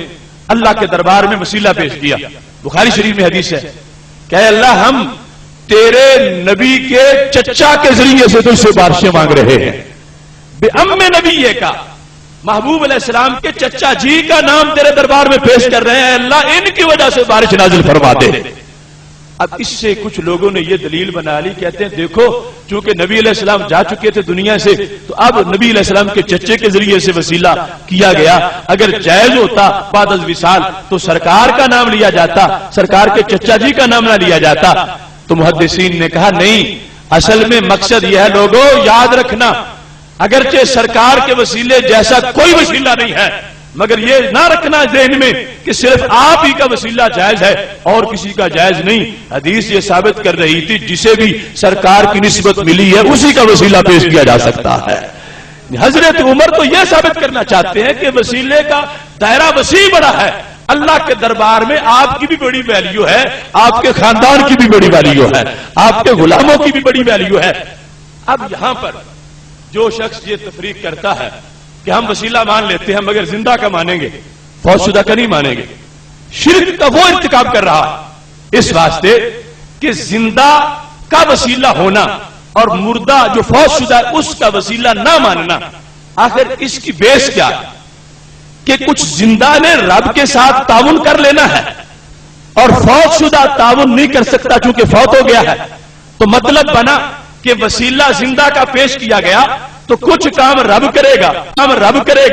اللہ کے دربار میں وسیلہ پیش کیا. بخاری شریف میں حدیث ہے کہ اے اللہ ہم تیرے نبی کے چچا کے ذریعے سے تجھ سے بارشیں مانگ رہے ہیں. بے ام نبی کا محبوب علیہ السلام کے چچا جی کا نام تیرے دربار میں پیش کر رہے ہیں, اللہ ان کی وجہ سے بارش نازل فرما دے. اب اس سے کچھ لوگوں نے یہ دلیل بنا لی, کہتے ہیں دیکھو چونکہ نبی علیہ السلام جا چکے تھے دنیا سے تو اب نبی علیہ السلام کے چچے کے ذریعے سے وسیلہ کیا گیا. اگر جائز ہوتا بعد از وصال تو سرکار کا نام لیا جاتا, سرکار کے چچا جی کا نام نہ لیا جاتا. تو محدثین نے کہا نہیں, اصل میں مقصد یہ ہے لوگوں یاد رکھنا اگرچہ سرکار کے وسیلے جیسا کوئی وسیلہ نہیں ہے مگر یہ نہ رکھنا ذہن میں کہ صرف آپ ہی کا وسیلہ جائز ہے اور کسی کا جائز نہیں. حدیث یہ ثابت کر رہی تھی جسے بھی سرکار کی نسبت ملی ہے اسی کا وسیلہ پیش کیا جا سکتا ہے. حضرت عمر تو یہ ثابت کرنا چاہتے ہیں کہ وسیلے کا دائرہ وسیع بڑا ہے. اللہ کے دربار میں آپ کی بھی بڑی ویلیو ہے, آپ کے خاندان کی بھی بڑی ویلیو ہے, آپ کے غلاموں کی بھی بڑی ویلیو ہے. اب یہاں پر جو شخص یہ تفریق کرتا ہے کہ ہم وسیلہ مان لیتے ہیں مگر زندہ کا مانیں گے فوت شدہ کا نہیں مانیں گے, شرک کا وہ ارتکاب کر رہا ہے. اس واسطے کہ زندہ کا وسیلہ ہونا اور مردہ جو فوت شدہ ہے اس کا وسیلہ نہ ماننا, آخر اس کی بیس کیا ہے کہ کچھ زندہ نے رب کے ساتھ تعاون کر لینا ہے اور فوت شدہ تعاون نہیں کر سکتا چونکہ فوت ہو گیا ہے. تو مطلب بنا کہ وسیلہ زندہ کا پیش کیا گیا تو کچھ کام رب کرے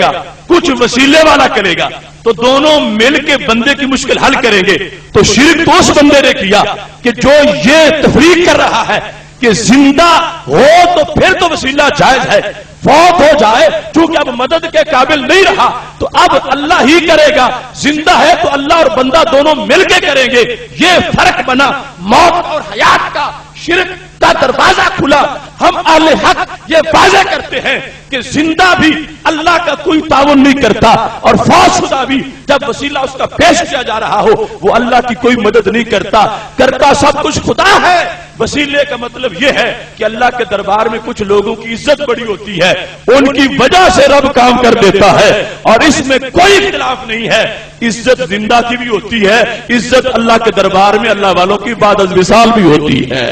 گا, کچھ وسیلے والا کرے گا, تو دونوں مل کے بندے کی مشکل حل کریں گے. تو شرک تو اس بندے نے کیا کہ جو یہ تفریق کر رہا ہے کہ زندہ ہو تو پھر تو وسیلہ جائز ہے, فوت ہو جائے چونکہ اب مدد کے قابل نہیں رہا تو اب اللہ ہی کرے گا, زندہ ہے تو اللہ اور بندہ دونوں مل کے کریں گے. یہ فرق بنا موت اور حیات کا. شرک کا دروازہ کھلا. ہم اہل حق یہ واضح کرتے ہیں کہ زندہ بھی اللہ کا کوئی تعاون نہیں کرتا اور فوت شدہ بھی جب وسیلہ اس کا پیش کیا جا رہا ہو وہ اللہ کی کوئی مدد نہیں کرتا. کرتا سب کچھ خدا ہے. وسیلے کا مطلب یہ ہے کہ اللہ کے دربار میں کچھ لوگوں کی عزت بڑی ہوتی ہے, ان کی وجہ سے رب کام کر دیتا ہے, اور اس میں کوئی اختلاف نہیں ہے. عزت زندہ کی بھی ہوتی ہے, عزت اللہ کے دربار میں اللہ والوں کی بعد از وصال بھی ہوتی ہے.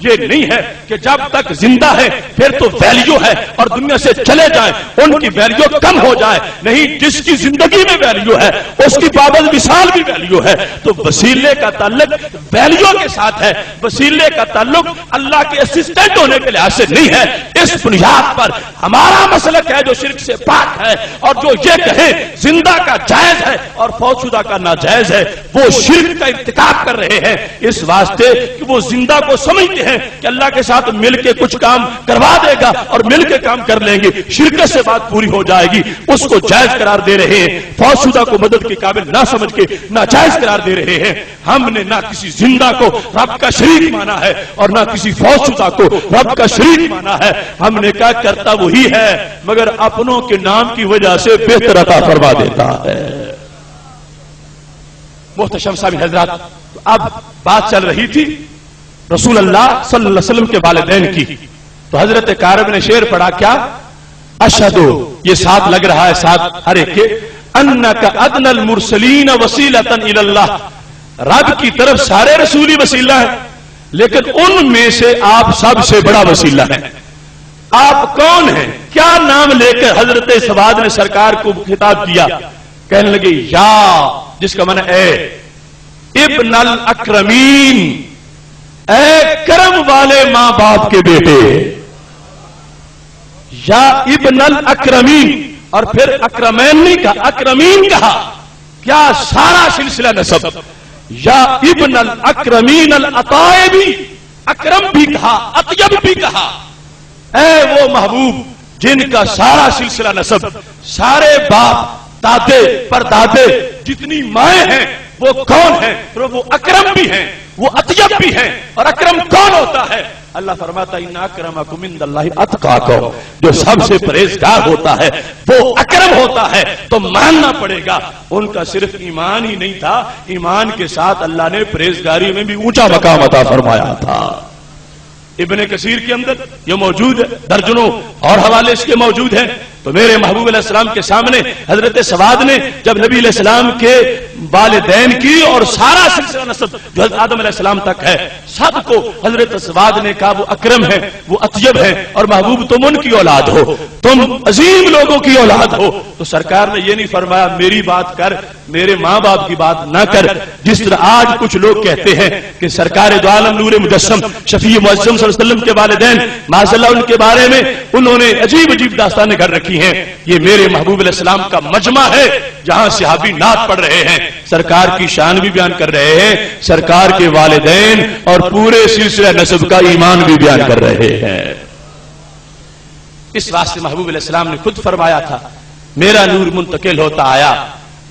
یہ نہیں ہے کہ جب تک زندہ ہے پھر تو ویلیو ہے اور دنیا سے چلے جائیں ان کی ویلیو کم ہو جائے. نہیں, جس کی زندگی میں ویلیو ہے اس کی بابل مثال بھی ویلیو ہے. تو وسیلے کا تعلق ویلیو کے ساتھ ہے, وسیلے کا تعلق اللہ کے اسسٹنٹ ہونے کے لحاظ سے نہیں ہے. اس بنیاد پر ہمارا مسلک ہے جو شرک سے پاک ہے, اور جو یہ کہے زندہ کا جائز ہے اور فوت شدہ کا ناجائز ہے وہ شرک کا ارتکاب کر رہے ہیں. اس واسطے کہ وہ زندہ کو سمجھتے ہیں کہ اللہ کے ساتھ مل کے کچھ کام کروا دے گا اور مل کے کام کر لیں گے, شرک سے بات پوری ہو جائے گی, اس کو جائز قرار دے رہے ہیں. فوت شدہ کو مدد کے قابل نہ سمجھ کے ناجائز قرار دے رہے ہیں. ہم نے نہ کسی زندہ کو رب کا شریک مانا ہے اور نہ کسی فوت شدہ کو رب کا شریک مانا ہے. ہم نے کہا کرتا وہی ہے مگر اپنوں کے نام کی وجہ سے بہتر عطا فرما دیتا ہے. محتشم صاحب حضرات, اب بات چل رہی تھی رسول اللہ صلی اللہ علیہ وسلم کے والدین کی, تو حضرت کارب نے شعر پڑھا کیا, اشہدو, یہ ساتھ لگ رہا ہے ساتھ ہر ایک کے, انک ادنی المرسلین وسیلۃ الی اللہ, رب کی طرف سارے رسولی وسیلہ ہیں لیکن ان میں سے آپ سب سے بڑا وسیلہ ہے. آپ کون ہیں؟ کیا نام لے کر حضرت سواد نے سرکار کو خطاب کیا؟ کہنے لگے یا, جس کا معنی اے ابن الاکرمین, اے کرم والے ماں باپ کے بیٹے, یا ابن الاکرمین, اور پھر اکرمین نہیں کہا, اکرمین کہا. کیا سارا سلسلہ نسب, یا ابن الاکرمین العطائبی, اکرم بھی کہا اطیب بھی کہا. اے وہ محبوب جن کا سارا سلسلہ نسب, سارے باپ دادے پردادے جتنی مائیں ہیں وہ کون ہیں؟ وہ اکرم بھی ہیں, وہ اطیب بھی ہیں. اور اکرم کون ہوتا ہے؟ اللہ فرماتا ہے ان اکرمکم عند اللہ اتقاکم, جو سب سے پرہیزگار ہوتا ہے وہ اکرم ہوتا ہے. تو ماننا پڑے گا ان کا صرف ایمان ہی نہیں تھا, ایمان کے ساتھ اللہ نے پرہیزگاری میں بھی اونچا مقام عطا فرمایا تھا. ابن کثیر کے اندر یہ موجود ہے, درجنوں اور حوالے اس کے موجود ہیں. تو میرے محبوب علیہ السلام کے سامنے حضرت سواد نے جب نبی علیہ السلام کے والدین کی اور سارا سلسلہ نسب جو حضرت آدم علیہ السلام تک ہے سب کو حضرت سواد نے کہا وہ اکرم ہے, وہ اطیب ہے, اور محبوب تم ان کی اولاد ہو, تم عظیم لوگوں کی اولاد ہو. تو سرکار نے یہ نہیں فرمایا میری بات کر, میرے ماں باپ کی بات نہ کر, جس طرح آج کچھ لوگ کہتے ہیں کہ سرکار دو عالم نور مجسم شفیع معظم صلی اللہ علیہ وسلم کے والدین معاذ اللہ ان کے بارے میں انہوں نے عجیب عجیب داستانیں کر رکھی ہیں. یہ میرے محبوب علیہ السلام کا مجمع ہے جہاں صحابی نعت پڑھ رہے ہیں, سرکار کی شان بھی بیان کر رہے ہیں, سرکار کے والدین اور پورے سلسلہ نسب کا ایمان بھی بیان کر رہے ہیں. اس واسطے محبوب علیہ السلام نے خود فرمایا تھا میرا نور منتقل ہوتا آیا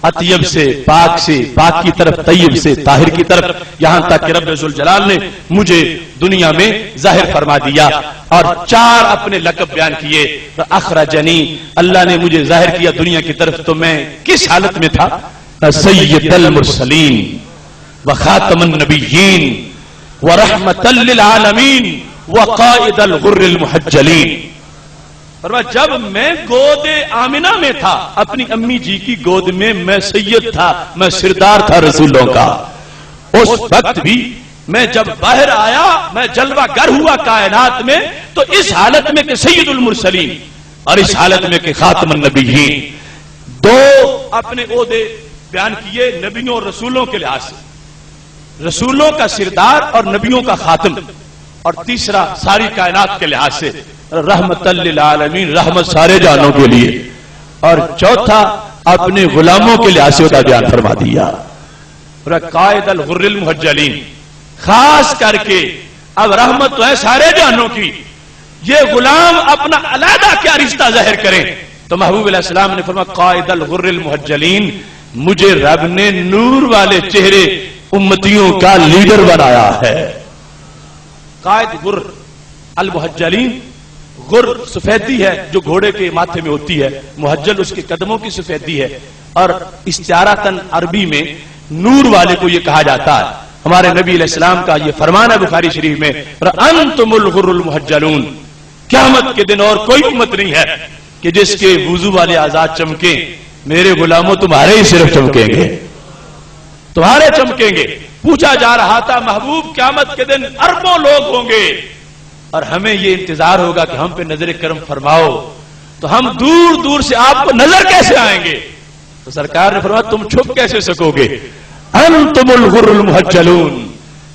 اطیب سے پاک سے, پاک کی طرف طیب سے طاہر کی طرف, یہاں تک کہ رب ذوالجلال نے مجھے دنیا میں ظاہر فرما دیا. اور 4 اپنے لقب بیان کیے. اخرجنی, اللہ نے مجھے ظاہر کیا دنیا کی طرف, تو میں کس حالت میں تھا؟ سید المرسلین وخاتم النبیین ورحمۃ للعالمین وقائد الغر المحجلین. جب میں گود آمنہ میں تھا, اپنی امی جی کی گود میں میں سید تھا, میں سردار تھا رسولوں کا. اس وقت بھی میں جب باہر آیا میں جلوہ گر ہوا کائنات میں, تو اس حالت میں کہ سید المرسلین اور اس حالت میں کہ خاتم النبیین. 2 اپنے عہدے بیان کیے نبیوں اور رسولوں کے لحاظ سے, رسولوں کا سردار اور نبیوں کا خاتم, اور تیسرا ساری کائنات کے لحاظ سے رحمت للعالمین, رحمت سارے جانوں کے لیے, اور چوتھا اپنے غلاموں کے لحاظ سے ہوتا بیان فرما دیا قائد الغر المحجلین. خاص کر کے اب رحمت تو ہے سارے جانوں کی, یہ غلام اپنا علیحدہ کیا رشتہ ظاہر کریں؟ تو محبوب علیہ السلام نے فرمایا قائد الغر المحجلین, مجھے رب نے نور والے چہرے امتیوں کا لیڈر بنایا ہے. قائد غر المحجلین، غر سفیدی ہے جو گھوڑے کے ماتھے میں ہوتی ہے، محجل اس کے قدموں کی سفیدی ہے، اور استعارتاً عربی میں نور والے کو یہ کہا جاتا ہے۔ ہمارے نبی علیہ السلام کا یہ فرمان ہے بخاری شریف میں، انتم الغر المحجلون، قیامت کے دن اور کوئی امت نہیں ہے کہ جس کے وضو والے اعضاء چمکیں، میرے غلاموں تمہارے ہی صرف چمکیں گے، تمہارے چمکیں گے۔ پوچھا جا رہا تھا محبوب قیامت کے دن اربوں لوگ ہوں گے اور ہمیں یہ انتظار ہوگا کہ ہم پہ نظر کرم فرماؤ، تو ہم دور دور سے آپ کو نظر کیسے آئیں گے؟ تو سرکار نے فرمایا تم چھپ کیسے سکو گے؟ انتم الغر المحجلون،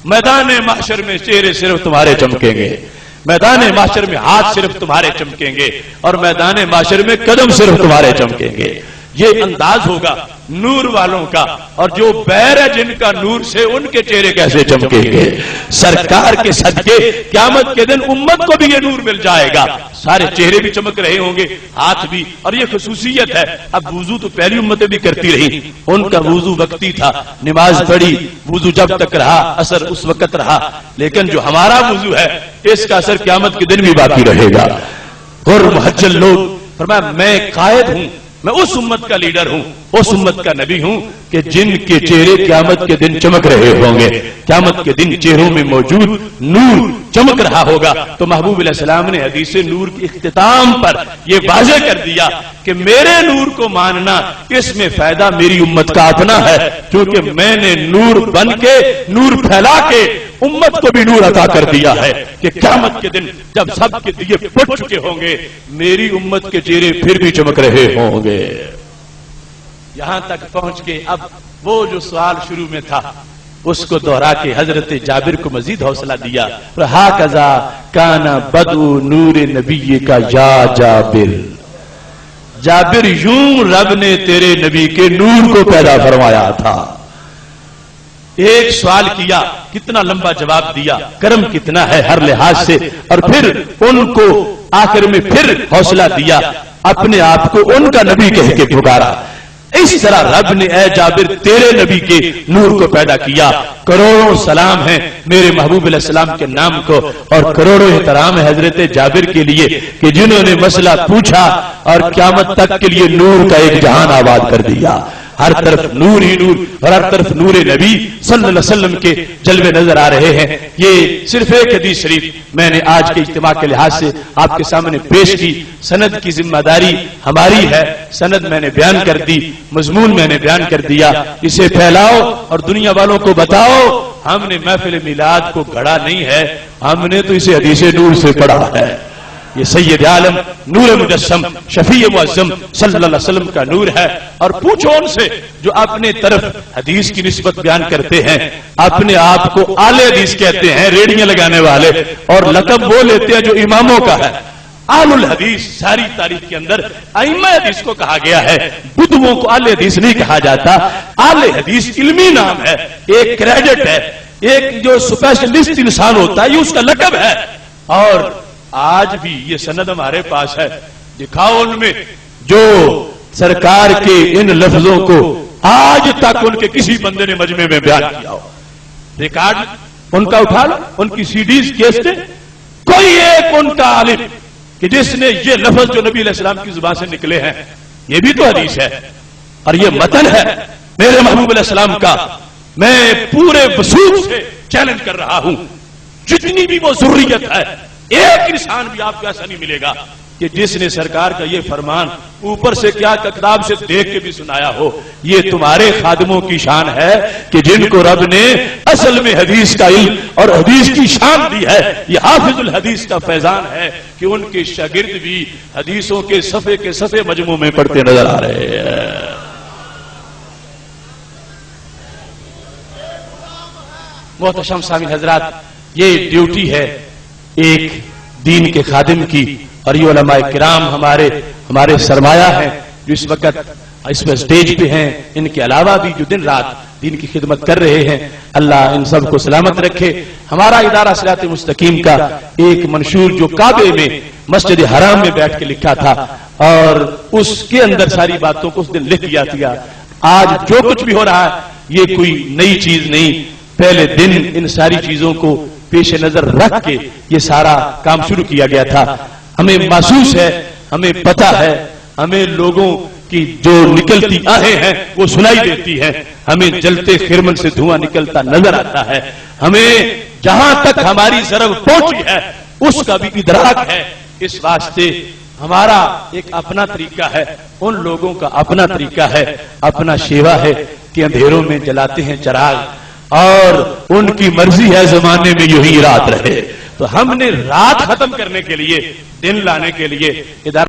میدان محشر میں چہرے صرف تمہارے چمکیں گے، میدان محشر میں ہاتھ صرف تمہارے چمکیں گے، اور میدان محشر میں قدم صرف تمہارے چمکیں گے۔ یہ انداز ہوگا نور والوں کا، اور جو بیر ہے جن کا نور سے ان کے چہرے کیسے چمکیں گے؟ سرکار کے صدقے قیامت کے دن امت کو بھی یہ نور مل جائے گا، سارے چہرے بھی چمک رہے ہوں گے، ہاتھ بھی، اور یہ خصوصیت ہے۔ اب وضو تو پہلی امتیں بھی کرتی رہی، ان کا وضو وقتی تھا، نماز پڑھی، وضو جب تک رہا، اثر اس وقت رہا، لیکن جو ہمارا وضو ہے اس کا اثر قیامت کے دن بھی باقی رہے گا۔ اور محجل لوگ، فرمایا میں قائد ہوں، میں اس امت کا لیڈر ہوں، اس امت کا نبی ہوں کہ جن کے چہرے قیامت کے دن چمک رہے ہوں گے، قیامت کے دن چہروں میں موجود نور چمک رہا ہوگا۔ تو محبوب علیہ السلام نے حدیث نور کے اختتام پر یہ واضح کر دیا کہ میرے نور کو ماننا، اس میں فائدہ میری امت کا اپنا ہے، کیونکہ میں نے نور بن کے، نور پھیلا کے امت کو بھی نور عطا کر دیا ہے کہ قیامت کے دن جب سب کے دیے پھٹ چکے ہوں گے، میری امت کے چہرے پھر بھی چمک رہے ہوں گے۔ یہاں تک پہنچ کے اب وہ جو سوال شروع میں تھا اس کو دوہرا کے حضرت جابر کو مزید حوصلہ دیا، ہاکذا کان بدء نور نبی کا یا جابر، جابر یوں رب نے تیرے نبی کے نور کو پیدا فرمایا تھا۔ ایک سوال کیا، کتنا لمبا جواب دیا، کرم کتنا ہے ہر لحاظ سے، اور پھر ان کو آخر میں پھر حوصلہ دیا، اپنے آپ کو ان کا نبی کہہ کے پکارا۔ اس طرح رب نے اے جابر تیرے نبی کے نور کو پیدا کیا۔ کروڑوں سلام ہیں میرے محبوب علیہ السلام کے نام کو، اور کروڑوں احترام ہے حضرت جابر کے لیے کہ جنہوں نے مسئلہ پوچھا اور قیامت تک کے لیے نور کا ایک جہان آباد کر دیا۔ ہر طرف نور ہی نور، اور ہر طرف نور نبی صلی اللہ علیہ وسلم کے جلوے نظر آ رہے ہیں۔ یہ صرف ایک حدیث شریف میں نے آج کے اجتماع کے لحاظ سے آپ کے سامنے پیش کی، سند کی ذمہ داری ہماری ہے، سند میں نے بیان کر دی، مضمون میں نے بیان کر دیا، اسے پھیلاؤ اور دنیا والوں کو بتاؤ ہم نے محفل میلاد کو گھڑا نہیں ہے، ہم نے تو اسے حدیث نور سے پڑھا ہے۔ یہ سید عالم نور مجسم شفیع معظم صلی اللہ علیہ وسلم کا نور ہے۔ اور پوچھو ان سے جو اپنے طرف حدیث کی نسبت بیان کرتے ہیں، اپنے آپ کو اعلی حدیث کہتے ہیں، ریڑیاں لگانے والے، اور لقب وہ لیتے ہیں جو اماموں کا ہے۔ اہل الحدیث ساری تاریخ کے اندر ائمہ حدیث کو کہا گیا ہے، بدووں کو اہل حدیث نہیں کہا جاتا۔ اہل حدیث علمی نام ہے، ایک کریڈٹ ہے، ایک جو اسپیشلسٹ انسان ہوتا ہے یہ اس کا لقب ہے۔ اور آج بھی یہ سند ہمارے پاس ہے، دکھاؤ ان میں جو سرکار کے ان لفظوں کو آج تک ان کے کسی بندے نے مجمع میں بیان کیا ہو، ریکارڈ ان کا اٹھا لو، ان کی سی ڈیز کیسٹیں، کوئی ایک ان کا عالم کہ جس نے یہ لفظ جو نبی علیہ السلام کی زبان سے نکلے ہیں، یہ بھی تو حدیث ہے اور یہ متن ہے میرے محبوب علیہ السلام کا۔ میں پورے وصول سے چیلنج کر رہا ہوں، جتنی بھی وہ ضروریت ہے، ایک انسان بھی آپ کو ایسا نہیں ملے گا کہ جس نے سرکار کا یہ فرمان اوپر سے کیا کتاب سے دیکھ کے بھی سنایا ہو۔ یہ تمہارے خادموں کی شان ہے کہ جن کو رب نے اصل میں حدیث کا علم اور حدیث کی شان دی ہے۔ یہ حافظ الحدیث کا فیضان ہے کہ ان کے شاگرد بھی حدیثوں کے صفحے کے صفحے مجموع میں پڑھتے نظر آ رہے ہیں۔ محتشم سامعین حضرات، یہ ڈیوٹی ہے ایک دین کے خادم کی، اور یہ علماء کرام ہمارے سرمایہ ہیں جو اس وقت اس میں سٹیج پہ ہیں، ان کے علاوہ بھی جو دن رات دین کی خدمت کر رہے ہیں، اللہ ان سب کو سلامت رکھے۔ ہمارا ادارہ صراط مستقیم کا ایک منشور جو کعبے میں مسجد حرام میں بیٹھ کے لکھا تھا، اور اس کے اندر ساری باتوں کو اس دن لکھ دیا تھا۔ آج جو کچھ بھی ہو رہا ہے یہ کوئی نئی چیز نہیں، پہلے دن ان ساری چیزوں کو پیش نظر رکھ کے یہ سارا کام شروع کیا گیا تھا. ہمیں محسوس ہے، ہمیں پتہ ہے، ہمیں لوگوں کی جو نکلتی آہیں ہیں وہ سنائی دیتی ہیں، ہمیں جلتے خرمن سے دھواں نکلتا نظر آتا ہے، ہمیں جہاں تک ہماری ضرب پہنچی ہے اس کا بھی ادراک ہے. اس واسطے ہمارا ایک اپنا طریقہ ہے، ان لوگوں کا اپنا طریقہ ہے، اپنا شیوا ہے کہ اندھیروں میں جلاتے ہیں چراغ اور ان کی مرضی ہے زمانے میں یوں ہی رات رہے. تو ہم نے رات ختم کرنے کے لیے، دن لانے کے لیے ادارہ